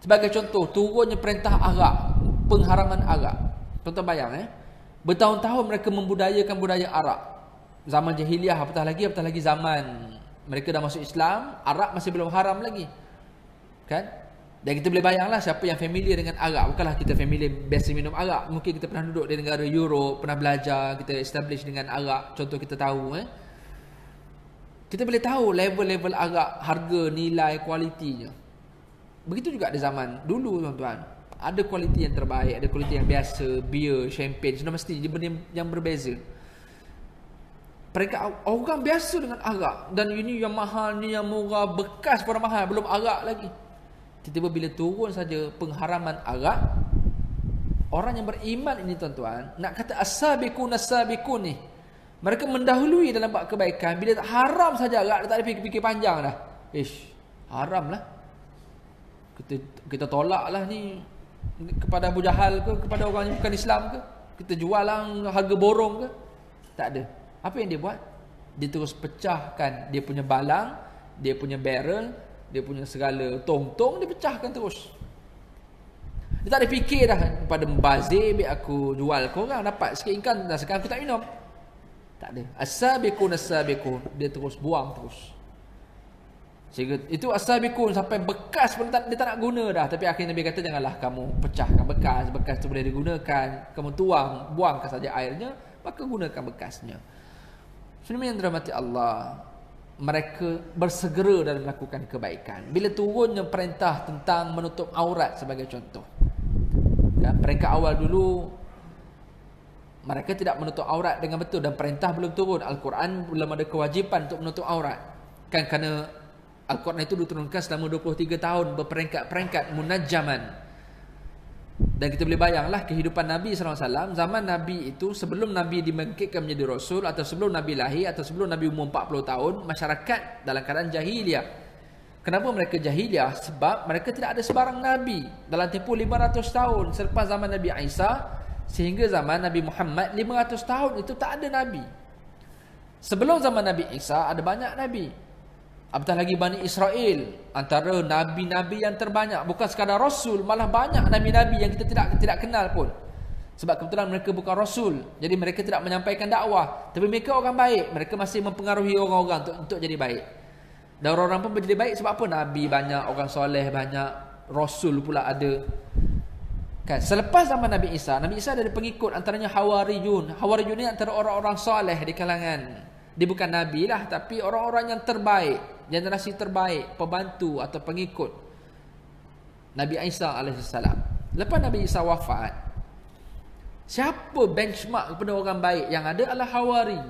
Sebagai contoh, turunnya perintah arak, pengharaman arak. Tuan-tuan bayang bertahun-tahun mereka membudayakan budaya arak. Zaman jahiliah, apatah lagi zaman mereka dah masuk Islam, arak masih belum haram lagi. Kan? Dan kita boleh bayanglah siapa yang familiar dengan arak. Bukanlah kita familiar biasa minum arak. Mungkin kita pernah duduk di negara Europe, pernah belajar, kita establish dengan arak. Contoh kita tahu kita boleh tahu level-level arak, harga, nilai, kualitinya. Begitu juga ada zaman dulu tuan-tuan. Ada kualiti yang terbaik, ada kualiti yang biasa, beer, champagne, sudah mesti dia benda yang berbeza. Mereka orang biasa dengan arak, dan ini yang mahal, ni yang murah, bekas pun mahal, belum arak lagi. Tiba-tiba bila turun saja pengharaman arak, orang yang beriman ini tuan-tuan, nak kata as-sabiqun as-sabiqun ni, mereka mendahului dalam buat kebaikan. Bila tak haram saja arak, dia tak ada fikir-fikir panjang dah. Haram lah, kita tolak lah ni kepada Abu Jahal ke, kepada orang yang bukan Islam ke, kita jual lah harga borong ke. Tak ada. Apa yang dia buat? Dia terus pecahkan dia punya balang, dia punya barrel, dia punya segala tong-tong dia pecahkan terus. Dia tak ada fikir dah pada membazir, biar aku jual kau orang dapat sikit income, dah sekarang aku tak minum. Tak ada. As-sabiqun as-sabiqun, dia terus buang terus. Sehingga itu as-sabiqun sampai bekas pun dia tak nak guna dah. Tapi akhirnya Nabi kata janganlah kamu pecahkan bekas tu boleh digunakan, kamu buangkan saja airnya, maka gunakan bekasnya. Sebenarnya yang dirahmati Allah, mereka bersegera dalam melakukan kebaikan. Bila turunnya perintah tentang menutup aurat sebagai contoh, kan, mereka awal dulu mereka tidak menutup aurat dengan betul, dan perintah belum turun. Al-Quran belum ada kewajipan untuk menutup aurat, kan, kerana Al-Quran itu diturunkan selama 23 tahun berperingkat-peringkat munajjaman. Dan kita boleh bayanglah kehidupan Nabi SAW. Zaman Nabi itu, sebelum Nabi dibangkitkan menjadi Rasul, atau sebelum Nabi lahir, atau sebelum Nabi umur 40 tahun, masyarakat dalam keadaan jahiliah. Kenapa mereka jahiliah? Sebab mereka tidak ada sebarang Nabi dalam tempoh 500 tahun selepas zaman Nabi Isa sehingga zaman Nabi Muhammad. 500 tahun itu tak ada Nabi. Sebelum zaman Nabi Isa ada banyak Nabi. Apatah lagi Bani Israel, antara Nabi-Nabi yang terbanyak. Bukan sekadar Rasul, malah banyak Nabi-Nabi yang kita tidak kenal pun. Sebab kebetulan mereka bukan Rasul, jadi mereka tidak menyampaikan dakwah. Tapi mereka orang baik, mereka masih mempengaruhi orang-orang untuk jadi baik. Dan orang-orang pun menjadi baik sebab apa? Nabi banyak, orang soleh banyak, Rasul pula ada. Kan? Selepas zaman Nabi Isa ada pengikut, antaranya Hawariyun. Hawariyun ni antara orang-orang soleh di kalangan. Dia bukan Nabi lah, tapi orang-orang yang terbaik, generasi terbaik, pembantu atau pengikut Nabi Isa AS. Lepas Nabi Isa wafat, siapa benchmark kepada orang baik? Yang ada adalah Hawari.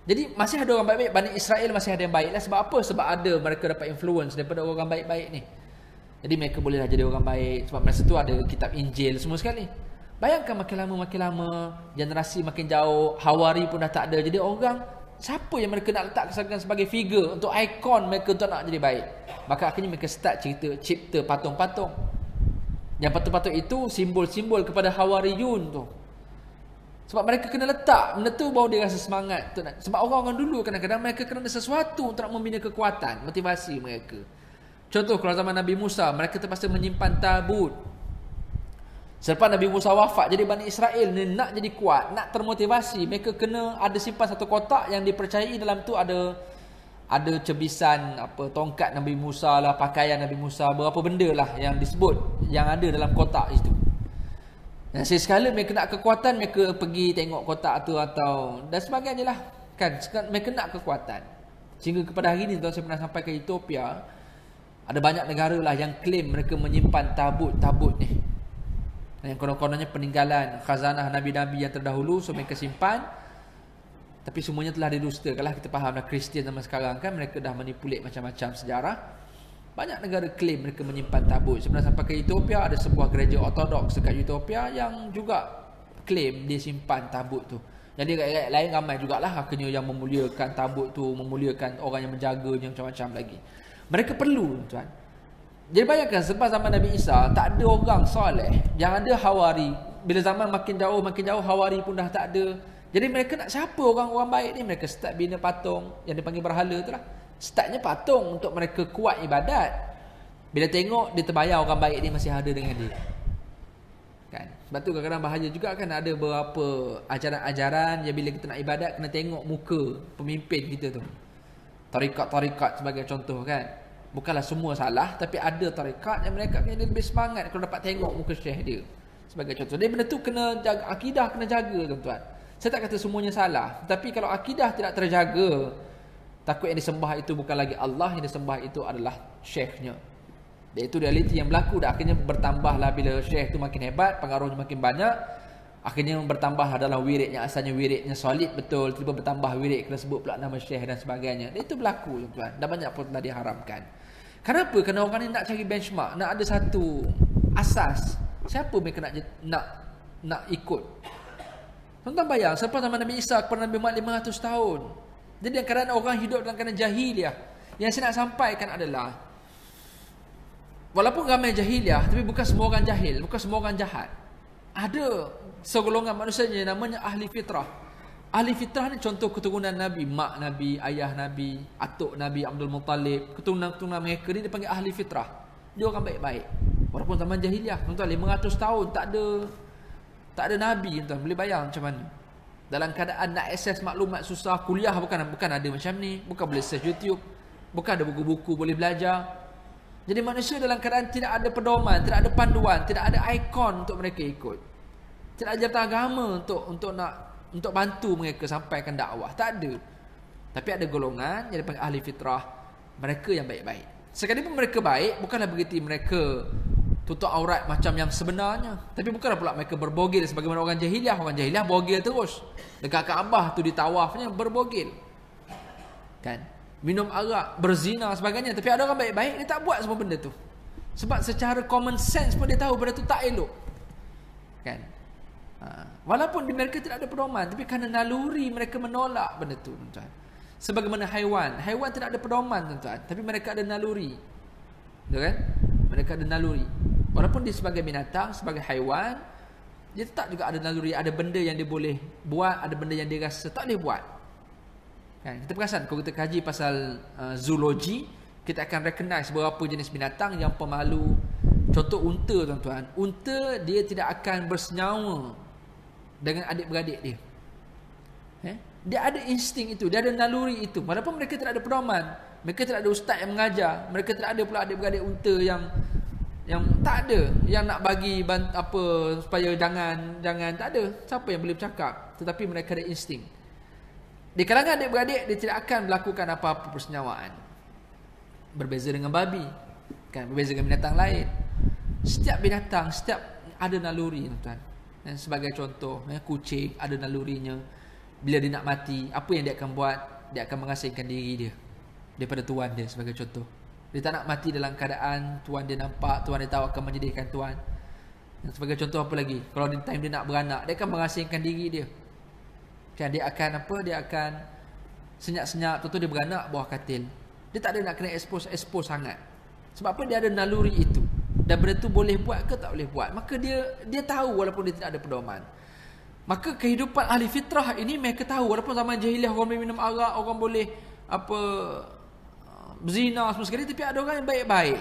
Jadi masih ada orang baik-baik. Bani Israel masih ada yang baik lah. Sebab apa? Sebab ada mereka dapat influence daripada orang baik-baik ni. Jadi mereka bolehlah jadi orang baik. Sebab masa tu ada kitab Injil semua sekali. Bayangkan makin lama generasi makin jauh, Hawari pun dah tak ada. Jadi orang, siapa yang mereka nak letakkan sebagai figure untuk ikon mereka untuk nak jadi baik? Maka akhirnya mereka start cipta patung-patung. Yang patung-patung itu simbol-simbol kepada Hawariyun tu. Sebab mereka kena letak, benda tu baru dia rasa semangat tu. Sebab orang-orang dulu kadang-kadang mereka kena ada sesuatu untuk nak membina kekuatan, motivasi mereka. Contoh kalau zaman Nabi Musa, mereka terpaksa menyimpan tabut. Selepas Nabi Musa wafat, jadi Bani Israel ni nak jadi kuat, nak termotivasi, mereka kena ada simpan satu kotak yang dipercayai dalam tu ada cebisan tongkat Nabi Musa lah, pakaian Nabi Musa, berapa benda lah yang disebut yang ada dalam kotak itu. Dan sekali mereka nak kekuatan, mereka pergi tengok kotak tu atau dan sebagainya lah, kan, mereka nak kekuatan. Sehingga kepada hari ni tuan, saya pernah sampai ke Ethiopia, ada banyak negara lah yang claim mereka menyimpan tabut-tabut ni, yang konon-kononnya peninggalan khazanah Nabi-Nabi yang terdahulu. So mereka simpan, tapi semuanya telah didustakan lah. Kita faham lah Kristian zaman sekarang kan, mereka dah manipulate macam-macam sejarah. Banyak negara claim mereka menyimpan tabut. Sebenarnya sampai ke Ethiopia, ada sebuah gereja ortodoks dekat Ethiopia yang juga claim dia simpan tabut tu. Jadi rakyat lain ramai jugalah akhirnya yang memuliakan tabut tu, memuliakan orang yang menjaganya, macam-macam lagi. Mereka perlu, tuan. Jadi bayangkan selepas zaman Nabi Isa tak ada orang soleh, yang ada Hawari. Bila zaman makin jauh Hawari pun dah tak ada. Jadi mereka nak siapa orang-orang baik ni? Mereka start bina patung yang dipanggil berhala tu lah. Startnya patung untuk mereka kuat ibadat. Bila tengok dia terbayang orang baik ni masih ada dengan dia, kan? Sebab tu kadang-kadang bahaya juga kan, ada beberapa ajaran-ajaran yang bila kita nak ibadat kena tengok muka pemimpin kita tu. Tarikat sebagai contoh kan. Bukanlah semua salah, tapi ada tarikat yang mereka kena lebih semangat kalau dapat tengok muka syekh dia sebagai contoh. Jadi benda tu kena jaga, akidah kena jaga tuan-tuan. Saya tak kata semuanya salah, tapi kalau akidah tidak terjaga, takut yang disembah itu bukan lagi Allah, yang disembah itu adalah syekhnya. Dan itu realiti yang berlaku. Dan akhirnya bertambahlah bila syekh tu makin hebat, pengaruhnya makin banyak, akhirnya bertambah adalah wirid yang asalnya wiridnya solid betul, tiba bertambah wirid kena sebut pula nama syekh dan sebagainya. Dan itu berlaku tuan-tuan, dan banyak pun telah diharamkan. Kenapa? Kerana orang ni nak cari benchmark, nak ada satu asas. Siapa mereka nak ikut? Tuan-tuan bayang, selepas zaman Nabi Isa kepada Nabi Muhammad 500 tahun. Jadi kadang orang hidup dalam keadaan jahiliah. Yang saya nak sampaikan adalah, walaupun ramai jahiliah, tapi bukan semua orang jahil, bukan semua orang jahat. Ada segolongan manusia yang namanya ahli fitrah. Ahli fitrah ni contoh keturunan Nabi, mak Nabi, ayah Nabi, atuk Nabi Abdul Muttalib, keturunan-keturunan mereka ni dipanggil ahli fitrah. Dia orang baik-baik. Walaupun zaman jahiliah, tuan-tuan, 500 tahun tak ada Nabi, tuan-tuan. Boleh bayang macam mana? Dalam keadaan nak akses maklumat susah, kuliah bukan ada macam ni, bukan boleh search YouTube, bukan ada buku-buku boleh belajar. Jadi manusia dalam keadaan tidak ada pedoman, tidak ada panduan, tidak ada ikon untuk mereka ikut. Tidak ada jabatan agama untuk bantu mereka sampaikan dakwah. Tak ada. Tapi ada golongan yang dipanggil ahli fitrah, mereka yang baik-baik. Sekalipun mereka baik, bukanlah begitu mereka tutup aurat macam yang sebenarnya. Tapi bukanlah pula mereka berbogil sebagaimana orang jahiliah. Orang jahiliah bogil terus. Dekat Kaabah tu ditawafnya berbogil. Kan? Minum arak, berzina sebagainya. Tapi ada orang baik-baik, dia tak buat semua benda tu. Sebab secara common sense pun dia tahu benda tu tak elok. Kan? Walaupun di mereka tidak ada pedoman, tapi kerana naluri mereka menolak benda tu, tuan-tuan. Sebagaimana haiwan tidak ada pedoman, tuan-tuan, tapi mereka ada naluri. Betul kan? Mereka ada naluri. Walaupun dia sebagai binatang, sebagai haiwan, dia tetap juga ada naluri. Ada benda yang dia boleh buat, ada benda yang dia rasa tak boleh buat. Kan? Kita perasan kalau kita kaji pasal zoologi, kita akan recognize beberapa jenis binatang yang pemalu. Contoh unta, tuan-tuan. Unta dia tidak akan bersenyawa dengan adik-beradik dia. Dia ada insting itu, dia ada naluri itu. Walaupun mereka tidak ada pedoman, mereka tidak ada ustaz yang mengajar, mereka tidak ada pula adik-beradik unta yang tak ada, yang nak bagi apa supaya jangan tak ada. Siapa yang boleh bercakap? Tetapi mereka ada insting. Di kalangan adik-beradik, dia tidak akan melakukan apa-apa persenyawaan. Berbeza dengan babi, kan? Berbeza dengan binatang lain. Setiap binatang, setiap ada naluri, tuan-tuan. Sebagai contoh, kucing ada nalurinya. Bila dia nak mati, apa yang dia akan buat? Dia akan mengasingkan diri dia daripada tuan dia, sebagai contoh. Dia tak nak mati dalam keadaan tuan dia nampak, tuan dia tahu akan menyedihkan tuan. Sebagai contoh apa lagi? Kalau di time dia nak beranak, dia akan mengasingkan diri dia. Kan dia akan Dia akan senyap-senyap, tentu dia beranak bawah katil. Dia tak ada nak kena expose sangat. Sebab apa? Dia ada naluri itu. Dan benda tu boleh buat ke tak boleh buat. Maka dia tahu walaupun dia tidak ada pedoman. Maka kehidupan ahli fitrah ini mereka tahu. Walaupun zaman jahiliah orang boleh minum arak, orang boleh berzina semua sekali, tapi ada orang yang baik-baik.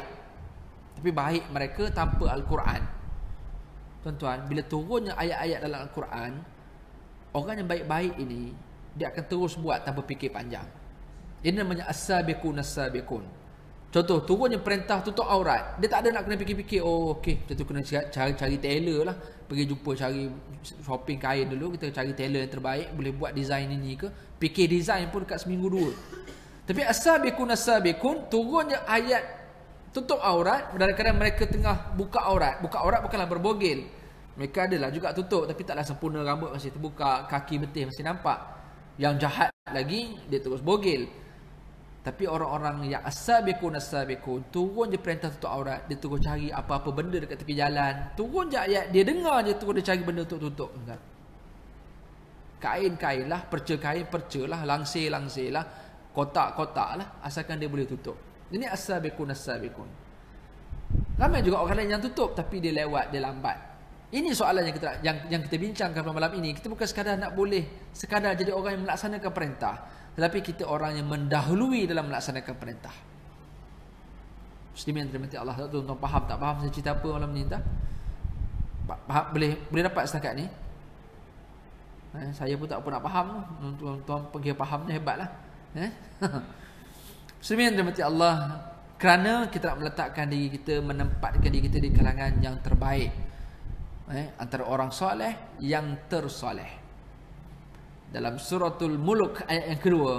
Tapi baik mereka tanpa Al-Quran. Tuan-tuan, bila turunnya ayat-ayat dalam Al-Quran, orang yang baik-baik ini dia akan terus buat tanpa fikir panjang. Ini namanya as-sabiqun as-sabiqun. Contoh, turunnya perintah tutup aurat. Dia tak ada nak kena fikir-fikir, oh okey, macam tu kena cari tailor lah. Pergi jumpa, cari shopping kain dulu. Kita cari tailor yang terbaik, boleh buat design ini ke. Fikir design pun dekat seminggu dua. Tapi as-sabiqun, turunnya ayat tutup aurat. Kadang-kadang mereka tengah buka aurat. Buka aurat bukanlah berbogil. Mereka adalah juga tutup, tapi taklah sempurna, rambut masih terbuka, kaki betih masih nampak. Yang jahat lagi, dia terus bogil. Tapi orang-orang yang as-sabiqun, turun je perintah tutup aurat, dia terus cari apa-apa benda dekat tepi jalan. Turun je ayat, dia dengar je terus dia cari benda untuk tutup. Kain-kain lah, perca lah, langsir lah, kotak-kotak lah, asalkan dia boleh tutup. Ini as-sabiqun. Ramai juga orang lain yang tutup, tapi dia lewat, dia lambat. Ini soalan yang kita bincangkan pada malam ini. Kita bukan sekadar jadi orang yang melaksanakan perintah, tetapi kita orang yang mendahului dalam melaksanakan perintah. Muslimin yang dirahmati Allah, tuan-tuan faham tak faham saya cerita apa malam ni tak? Boleh dapat setakat ni? Saya pun tak apa nak faham. Tuan-tuan pergi fahamnya hebatlah. Muslimin yang dirahmati Allah, kerana kita nak meletakkan diri kita, menempatkan diri kita di kalangan yang terbaik, antara orang soleh yang tersoleh. Dalam suratul Mulk ayat yang kedua,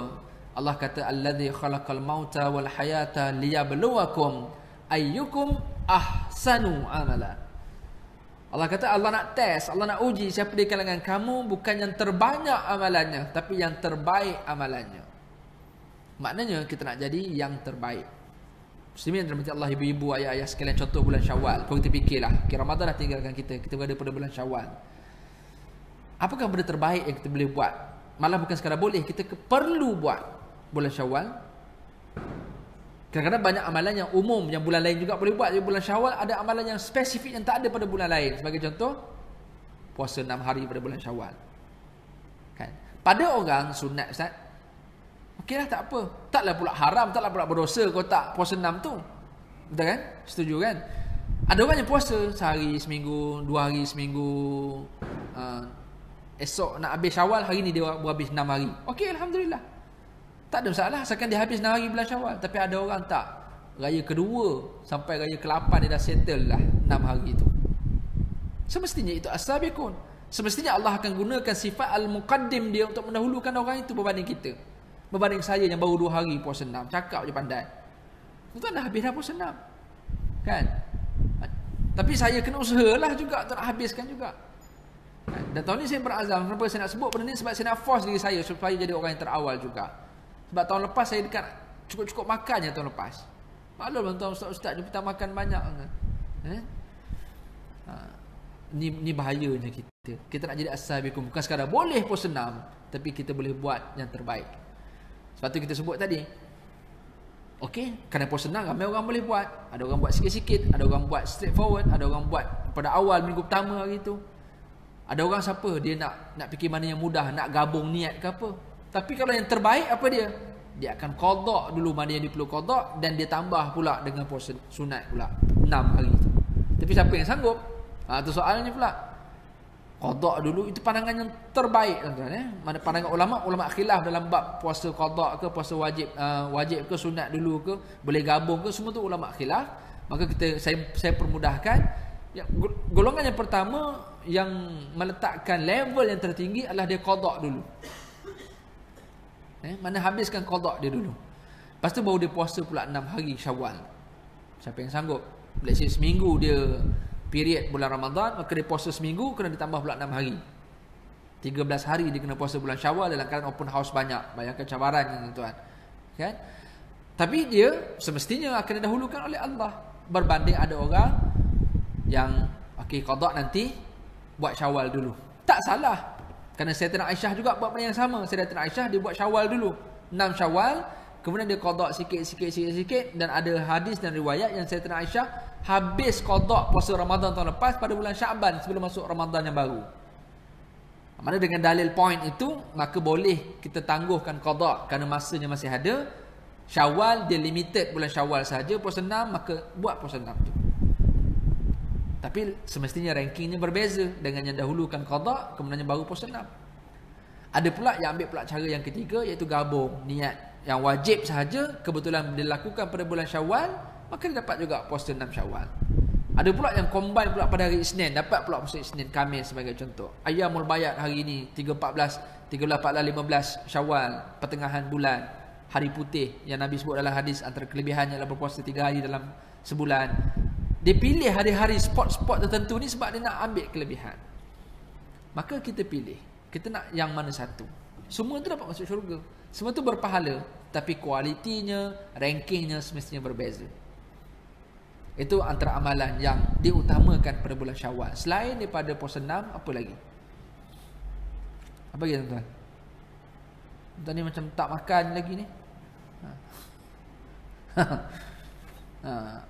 Allah kata allazi khalaqal mauta wal hayata liyabluwakum ayyukum ahsanu amala. Allah kata Allah nak test, Allah nak uji siapa di kalangan kamu bukan yang terbanyak amalannya, tapi yang terbaik amalannya. Maknanya kita nak jadi yang terbaik. Muslimin yang dirahmati Allah, ibu-ibu, ayah-ayah sekalian, contoh bulan Syawal. Kalau kita fikirlah, Ramadan dah tinggalkan kita berada pada bulan Syawal. Apakah benda terbaik yang kita boleh buat? Malah bukan sekadar boleh, kita perlu buat bulan Syawal. Kadang-kadang banyak amalan yang umum yang bulan lain juga boleh buat. Jadi bulan Syawal ada amalan yang spesifik yang tak ada pada bulan lain. Sebagai contoh, puasa 6 hari pada bulan Syawal. Kan? Pada orang sunat Ustaz, okeylah tak apa. Taklah pula haram, taklah pula berdosa kau tak puasa 6 tu. Betul kan? Setuju kan? Ada orang yang puasa sehari seminggu, 2 hari seminggu. Esok nak habis Syawal, hari ni dia habis 6 hari. Okey, alhamdulillah. Tak ada masalah asalkan dia habis 6 hari bulan Syawal. Tapi ada orang tak. Raya kedua sampai raya ke-8 dia dah settle lah 6 hari tu. Semestinya itu as-sabiqun. Semestinya Allah akan gunakan sifat al-muqaddim dia untuk mendahulukan orang itu berbanding kita. Berbanding saya yang baru 2 hari puasa 6. Cakap je pandai. Itu dah habis dah puasa 6. Kan? Tapi saya kena usahalah juga untuk nak habiskan juga. Dan tahun ni saya berazam. Kenapa saya nak sebut benda ni? Sebab saya nak force diri saya supaya jadi orang yang terawal juga. Sebab tahun lepas saya dekat cukup-cukup makannya tahun lepas. Maklum tuan ustaz-ustaz dia petang makan banyak. Ni bahayanya kita. Kita nak jadi as-sabiqun. Bukan sekadar boleh puasa 6, tapi kita boleh buat yang terbaik. Sebab tu kita sebut tadi. Okey, kerana puasa 6 ramai orang boleh buat. Ada orang buat sikit-sikit, ada orang buat straightforward, ada orang buat pada awal minggu pertama hari tu. Ada orang siapa dia nak fikir mana yang mudah, nak gabung niat ke apa. Tapi kalau yang terbaik apa dia? Dia akan qada dulu mana yang dia perlu qada dan dia tambah pula dengan puasa sunat pula 6 hari tu. Tapi siapa yang sanggup? Tu soalnya pula. Qada dulu itu pandangan yang terbaik tuan-tuan Mana pandangan ulama khilaf dalam bab puasa qada ke puasa wajib ke sunat dulu ke, boleh gabung ke, semua tu ulama khilaf. Maka saya permudahkan golongan yang pertama yang meletakkan level yang tertinggi adalah dia qada dulu. Mana habiskan qada dia dulu. Lepas tu baru dia puasa pula 6 hari Syawal. Siapa yang sanggup? Let's say seminggu dia period bulan Ramadan, maka dia puasa seminggu kena ditambah pula 6 hari. 13 hari dia kena puasa bulan Syawal dalam keadaan open house banyak. Bayangkan cabaran tuan. Kan? Tapi dia semestinya akan didahulukan oleh Allah berbanding ada orang yang qada nanti buat Syawal dulu. Tak salah. Kerana Sayyidatina Aisyah juga buat benda yang sama. Sayyidatina Aisyah dia buat Syawal dulu. 6 Syawal, kemudian dia qada sikit-sikit dan ada hadis dan riwayat yang Sayyidatina Aisyah habis qada puasa Ramadan tahun lepas pada bulan Syaban sebelum masuk Ramadan yang baru. Mana dengan dalil point itu, maka boleh kita tangguhkan qada kerana masanya masih ada. Syawal dia limited bulan Syawal saja puasa 6, maka buat puasa 6 tu. Tapi semestinya rankingnya berbeza dengan yang dahulukan qada kemudian yang baru puasa 6. Ada pula yang ambil pula cara yang ketiga, iaitu gabung niat yang wajib sahaja kebetulan dilakukan pada bulan Syawal, maka dia dapat juga puasa 6 Syawal. Ada pula yang combine pula pada hari Isnin, dapat pula puasa Isnin Khamis sebagai contoh. Ayyamul Bayat hari ini 13, 14, 15 Syawal, pertengahan bulan, hari putih yang Nabi sebut dalam hadis antara kelebihannya adalah berpuasa 3 hari dalam sebulan. Dia pilih hari-hari spot-spot tertentu ni sebab dia nak ambil kelebihan. Maka kita pilih. Kita nak yang mana satu. Semua tu dapat masuk syurga. Semua tu berpahala. Tapi kualitinya, rankingnya semestinya berbeza. Itu antara amalan yang diutamakan pada bulan Syawal. Selain daripada puasa 6, apa lagi? Apa lagi tuan-tuan? Tuan ni macam tak makan lagi ni.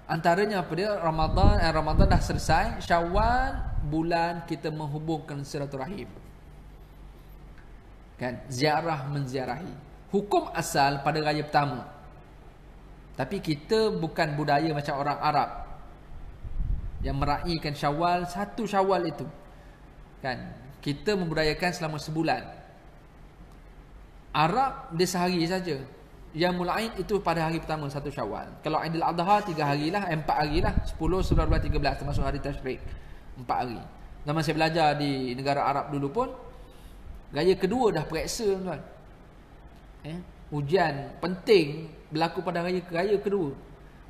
Antaranya apa dia? Ramadan dah selesai. Syawal bulan kita menghubungkan silaturahim. Kan? Ziarah menziarahi. Hukum asal pada raya pertama. Tapi kita bukan budaya macam orang Arab yang meraihkan Syawal, satu Syawal itu. Kan? Kita membudayakan selama sebulan. Arab dia sehari saja. Yang mulain itu pada hari pertama 1 Syawal. Kalau Aidil Adha 3 harilah, 4 harilah, 10, 11, 12, 13 termasuk hari Tasyrik. 4 hari. Zaman saya belajar di negara Arab dulu pun raya kedua dah periksa tuan. Ujian penting berlaku pada raya kedua.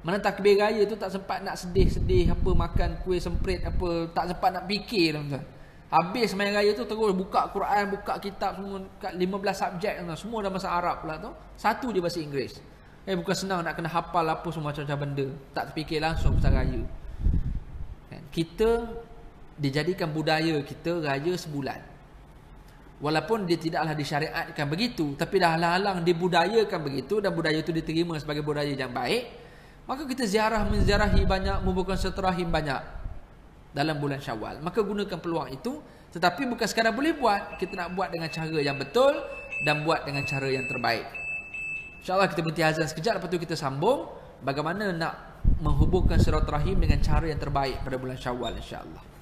Mana takbir raya tu tak sempat nak sedih-sedih apa, makan kuih semprit apa, tak sempat nak fikir tuan. Habis main raya tu terus buka Quran, buka kitab semua, 15 subjek semua dalam bahasa Arab pula tu. Satu je bahasa Inggeris. Bukan senang nak kena hafal apa semua macam-macam benda. Tak terfikir langsung pasal raya. Kita dijadikan budaya kita raya sebulan. Walaupun dia tidaklah disyariatkan begitu, tapi dah halang-halang dibudayakan begitu dan budaya itu diterima sebagai budaya yang baik, maka kita ziarah menziarahi banyak, membuka silaturahim banyak dalam bulan Syawal. Maka gunakan peluang itu Tetapi bukan sekadar boleh buat, kita nak buat dengan cara yang betul dan buat dengan cara yang terbaik. InsyaAllah kita berhenti azan sekejap, lepas tu kita sambung bagaimana nak menghubungkan silaturahim dengan cara yang terbaik pada bulan Syawal, insyaAllah.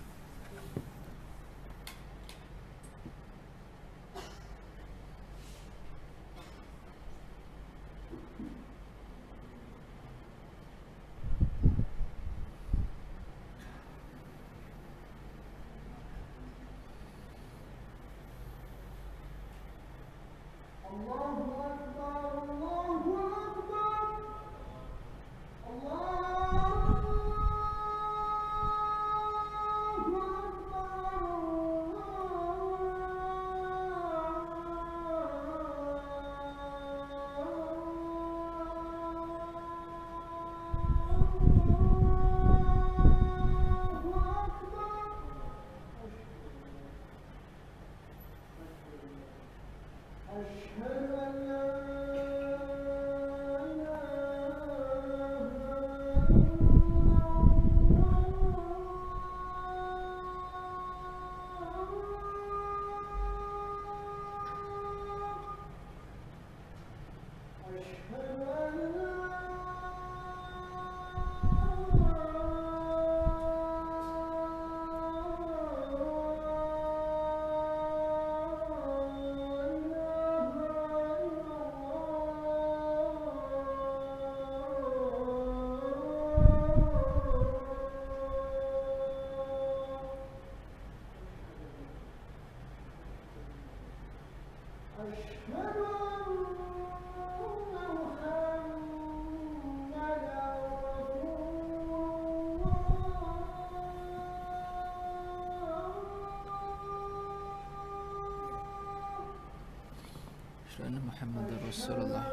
Muhammad Rasulullah.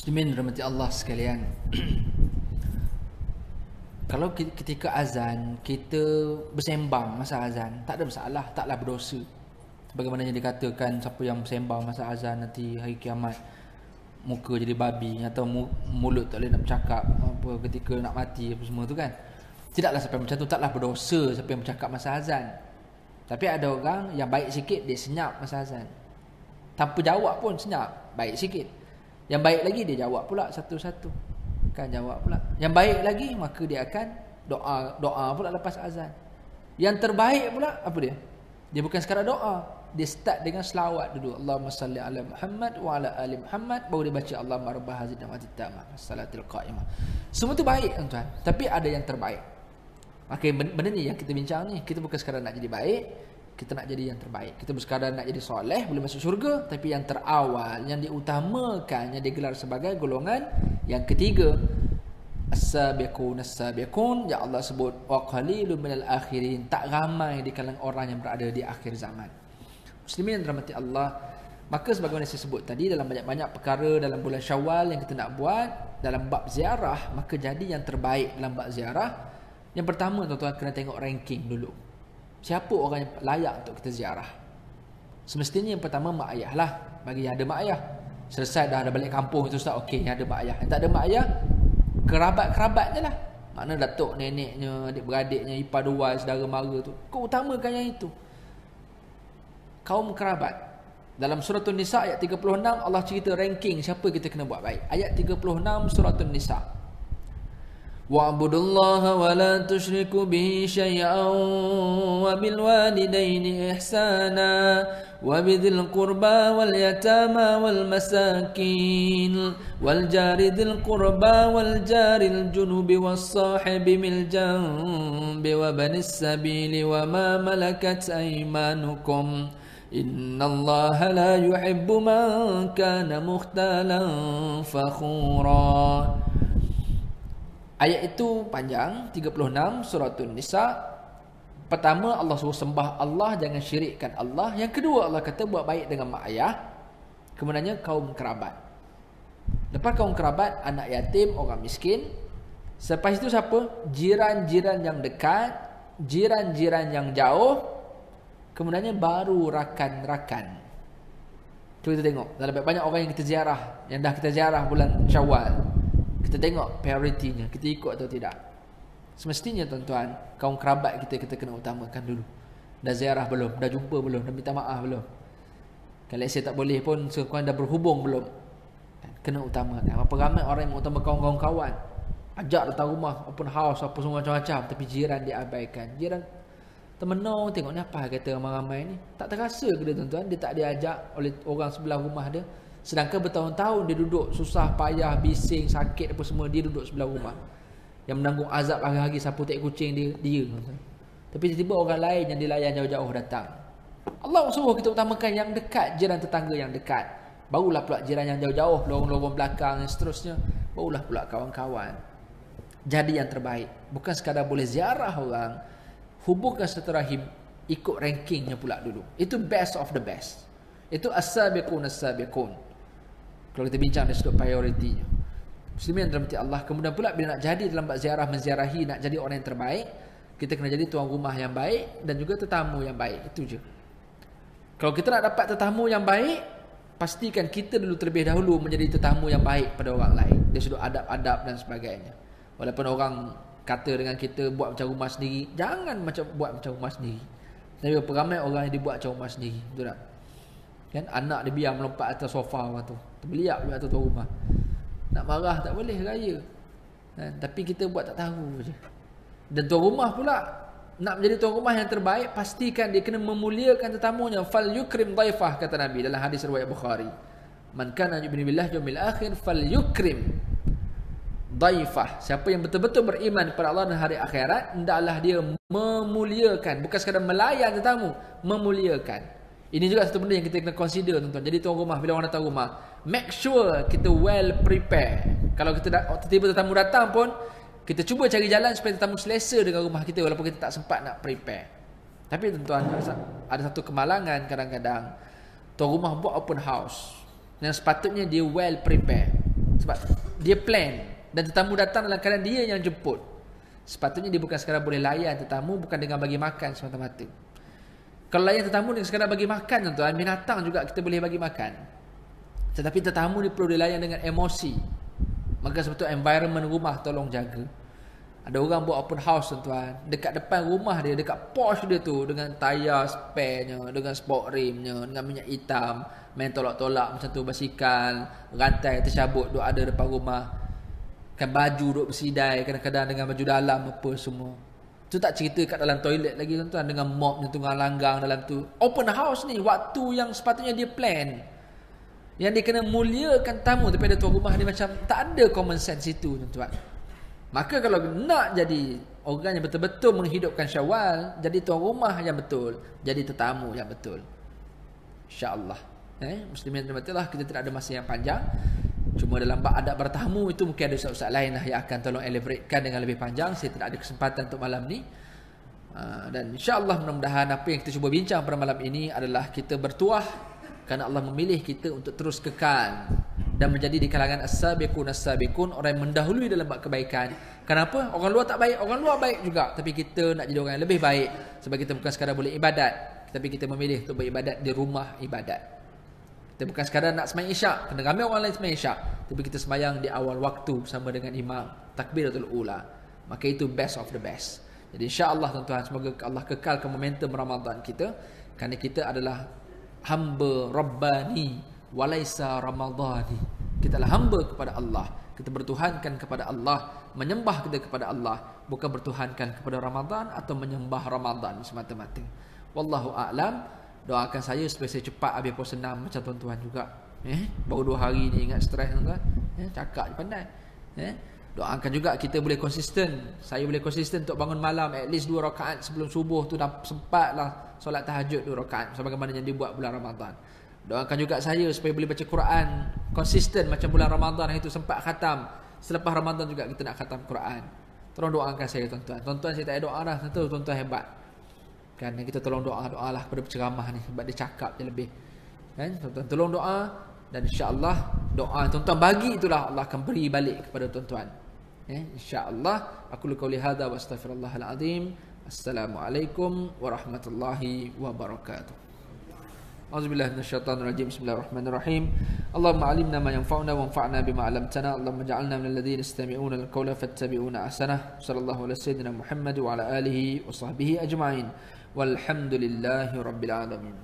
Muslimin rahmati Allah sekalian. Kalau ketika azan kita bersembang masa azan, tak ada masalah, taklah berdosa. Bagaimana yang dikatakan siapa yang bersembang masa azan nanti hari kiamat muka jadi babi atau mulut tak boleh nak bercakap apa ketika nak mati apa semua tu kan. Tidaklah sampai macam tu, taklah berdosa siapa yang bercakap masa azan. Tapi ada orang yang baik sikit dia senyap masa azan. Tanpa jawab pun senyap, baik sikit. Yang baik lagi dia jawab pula satu-satu. Kan jawab pula. Yang baik lagi maka dia akan doa pula lepas azan. Yang terbaik pula apa dia? Dia bukan sekadar doa, dia start dengan selawat dulu. Allahumma salli ala Muhammad wa ala ali Muhammad, baru dia baca Allahumma rabb hadzal da'wati tammah salatil qa'imah. Semua tu baik tuan-tuan, tapi ada yang terbaik. Maka benda ni yang kita bincang ni, kita bukan sekadar nak jadi baik, kita nak jadi yang terbaik. Kita sekadar nak jadi soleh, boleh masuk syurga, tapi yang terawal, yang diutamakan, yang digelar sebagai golongan yang ketiga, as-sabiqun as-sabiqun, ya Allah sebut wa qalilun minal akhirin, tak ramai di kalangan orang yang berada di akhir zaman. Muslimin rahmati Allah, maka sebagaimana saya sebut tadi, dalam banyak-banyak perkara dalam bulan Syawal yang kita nak buat dalam bab ziarah, maka jadi yang terbaik dalam bab ziarah. Yang pertama tuan-tuan, kena tengok ranking dulu. Siapa orang yang layak untuk kita ziarah? Semestinya yang pertama mak ayah lah. Bagi yang ada mak ayah, selesai dah ada balik kampung itu ustaz, okey, yang ada mak ayah. Yang tak ada mak ayah, kerabat-kerabatnya lah. Makna datuk neneknya, adik-beradiknya, ipar dua, saudara mara tu. Kau utamakan yang itu. Kaum kerabat. Dalam surah An-Nisa ayat 36 Allah cerita ranking siapa kita kena buat baik. Ayat 36 surah An-Nisa. Wa'budullaha wa la tusyriku bihi syai'an wa bil walidaini ihsana wa bidhil qurba wal yatama wal masakin wal jari dhil qurba wal jaril junubi was sahibi bil janbi wa banis sabili wa ma malakat aymanukum innallaha la yuhibbu man kana mukhtalan fakhura. Ayat itu panjang, 36 surah An-Nisa. Pertama Allah suruh sembah Allah, jangan syirikkan Allah. Yang kedua Allah kata buat baik dengan mak ayah. Kemudiannya kaum kerabat. Lepas kaum kerabat, anak yatim, orang miskin. Selepas itu siapa? Jiran-jiran yang dekat, jiran-jiran yang jauh. Kemudiannya baru rakan-rakan. Cuba kita tengok, dalam banyak orang yang kita ziarah, yang dah kita ziarah bulan Syawal, kita tengok prioritinya, kita ikut atau tidak. Semestinya tuan-tuan, kaum kerabat kita kena utamakan dulu. Dah ziarah belum? Dah jumpa belum? Dah minta maaf belum? Kalau saya tak boleh pun, sekurang dah berhubung belum? Kena utamakan. Apa ramai orang yang mengutamakan kawan-kawan, ajak datang rumah, open house, apa semua macam-macam, tapi jiran diabaikan. Jiran termenung, tengok ni apa kata ramai-ramai ni. Tak terasa ke dia tuan-tuan, dia tak diajak oleh orang sebelah rumah dia. Sedangkan bertahun-tahun dia duduk susah payah, bising, sakit apa semua, dia duduk sebelah rumah. Yang menanggung azab hari-hari sapu tek kucing dia. Tapi tiba-tiba orang lain yang dilayan jauh-jauh datang. Allah suruh kita utamakan yang dekat, jiran tetangga yang dekat. Barulah pula jiran yang jauh-jauh, lorong-lorong belakang dan seterusnya. Barulah pula kawan-kawan. Jadi yang terbaik. Bukan sekadar boleh ziarah orang, hubungkan silaturahim, ikut rankingnya pula dulu. Itu best of the best. Itu as-sabiqun as-sabiqun. Kalau kita bincang dari sudut prioritinya. Muslimin rahmati Allah. Kemudian pula bila nak jadi dalam bab ziarah, menziarahi, nak jadi orang yang terbaik, kita kena jadi tuan rumah yang baik dan juga tetamu yang baik. Itu je. Kalau kita nak dapat tetamu yang baik, pastikan kita dulu terlebih dahulu menjadi tetamu yang baik pada orang lain. Dari sudut adab-adab dan sebagainya. Walaupun orang kata dengan kita buat macam rumah sendiri, jangan buat macam rumah sendiri. Tapi berapa ramai orang yang dibuat macam rumah sendiri. Betul tak? Kan anak dia biar melompat atas sofa orang tu, terbeliak pula atas tuan rumah. Nak marah tak boleh, raya. Tapi kita buat tak tahu je. Dan tuan rumah pula nak menjadi tuan rumah yang terbaik, pastikan dia kena memuliakan tetamunya. Fal yukrim dhaifah, kata Nabi dalam hadis riwayat Bukhari. Man kana yu'minu billahi wal yawmil akhir fal yukrim dhaifah. Siapa yang betul-betul beriman kepada Allah dan hari akhirat, hendaklah dia memuliakan, bukan sekadar melayan tetamu, memuliakan. Ini juga satu benda yang kita kena consider tuan-tuan. Jadi tuan rumah, bila orang datang rumah, make sure kita well prepare. Kalau kita tiba-tiba tetamu datang pun, kita cuba cari jalan supaya tetamu selesa dengan rumah kita, walaupun kita tak sempat nak prepare. Tapi tuan-tuan, ada satu kemalangan kadang-kadang tuan rumah buat open house yang sepatutnya dia well prepare. Sebab dia plan, dan tetamu datang dalam keadaan dia yang jemput. Sepatutnya dia bukan sekadar boleh layan tetamu, bukan dengan bagi makan semata-mata. Kalau layan tetamu dengan sekadar bagi makan, tuan-tuan, binatang juga kita boleh bagi makan. Tetapi tetamu ni perlu dilayan dengan emosi. Maka sebetulnya environment rumah tolong jaga. Ada orang buat open house, tuan-tuan, dekat depan rumah dia, dekat Porsche dia tu, dengan tayar spare-nya, dengan sport rim-nya, dengan minyak hitam, main tolak-tolak macam tu, basikal, rantai tercabut duk ada depan rumah, kan baju duk bersidai, kadang-kadang dengan baju dalam apa semua. Tu tak cerita kat dalam toilet lagi, tuan-tuan, dengan mopnya tunggang langgang dalam tu. Open house ni waktu yang sepatutnya dia plan, yang dia kena muliakan tamu, tapi ada tuan rumah dia macam tak ada common sense itu, tuan-tuan. Maka kalau nak jadi orang yang betul-betul menghidupkan Syawal, jadi tuan rumah yang betul, jadi tetamu yang betul, insya-Allah. Muslimin dan muslimat, kita tidak ada masa yang panjang. Cuma dalam bab adab bertamu itu mungkin ada ustaz-ustaz lain lah yang akan tolong elaboratekan dengan lebih panjang. Saya tidak ada kesempatan untuk malam ni. Dan insya-Allah mudah-mudahan apa yang kita cuba bincang pada malam ini adalah kita bertuah kerana Allah memilih kita untuk terus kekal dan menjadi di kalangan as-sabiqun, orang yang mendahului dalam bab kebaikan. Kenapa? Orang luar tak baik, orang luar baik juga, tapi kita nak jadi orang yang lebih baik sebab kita bukan sekadar boleh ibadat, tapi kita memilih untuk beribadat di rumah ibadat. Kita bukan sekadar nak sembahyang isyak, kena ramai orang lain sembahyang isyak, tapi kita sembahyang di awal waktu bersama dengan imam, takbiratul ula. Maka itu best of the best. Jadi insya-Allah, tuan-tuan, semoga Allah kekalkan momentum Ramadan kita, kerana kita adalah hamba Rabbani walaisa Ramadhani. Kita adalah hamba kepada Allah, kita bertuhankan kepada Allah, menyembah kita kepada Allah, bukan bertuhankan kepada Ramadan atau menyembah Ramadan semata-mata. Wallahu a'lam. Doakan saya supaya saya cepat habis puasa 6 macam tuan-tuan juga. Baru 2 hari ni ingat stres, tuan-tuan. Cakap je pandai. Doakan juga kita boleh konsisten. Saya boleh konsisten untuk bangun malam at least 2 rakaat sebelum subuh tu, dah sempatlah solat tahajud 2 rakaat sebagaimana yang dibuat bulan Ramadan. Doakan juga saya supaya boleh baca Quran konsisten macam bulan Ramadan itu sempat khatam. Selepas Ramadan juga kita nak khatam Quran. Tolong doakan saya, tuan-tuan. Tuan-tuan saya tak ada doa dah, tentu tuan-tuan hebat. Kan kita tolong doa-doalah kepada penceramah ni sebab dia cakap je lebih. Kan? Tuan-tuan tolong doa, dan insya-Allah doa tuan-tuan bagi itulah Allah akan beri balik kepada tuan-tuan. Insya-Allah. Aku qauli hadza wa astaghfirullahal azim. Assalamualaikum warahmatullahi wabarakatuh. A'udzubillahi minasyaitonir rajim. Bismillahirrahmanirrahim. Allahumma 'allimna ma yanfa'una wanfa'na bima 'allamtana. Allahumma ij'alna minal ladzina yastami'una al-qawla fattabi'una ahsanah. Sallallahu ala sayyidina Muhammad wa ala alihi wa sahbihi ajma'in. Walhamdulillahi rabbil alamin.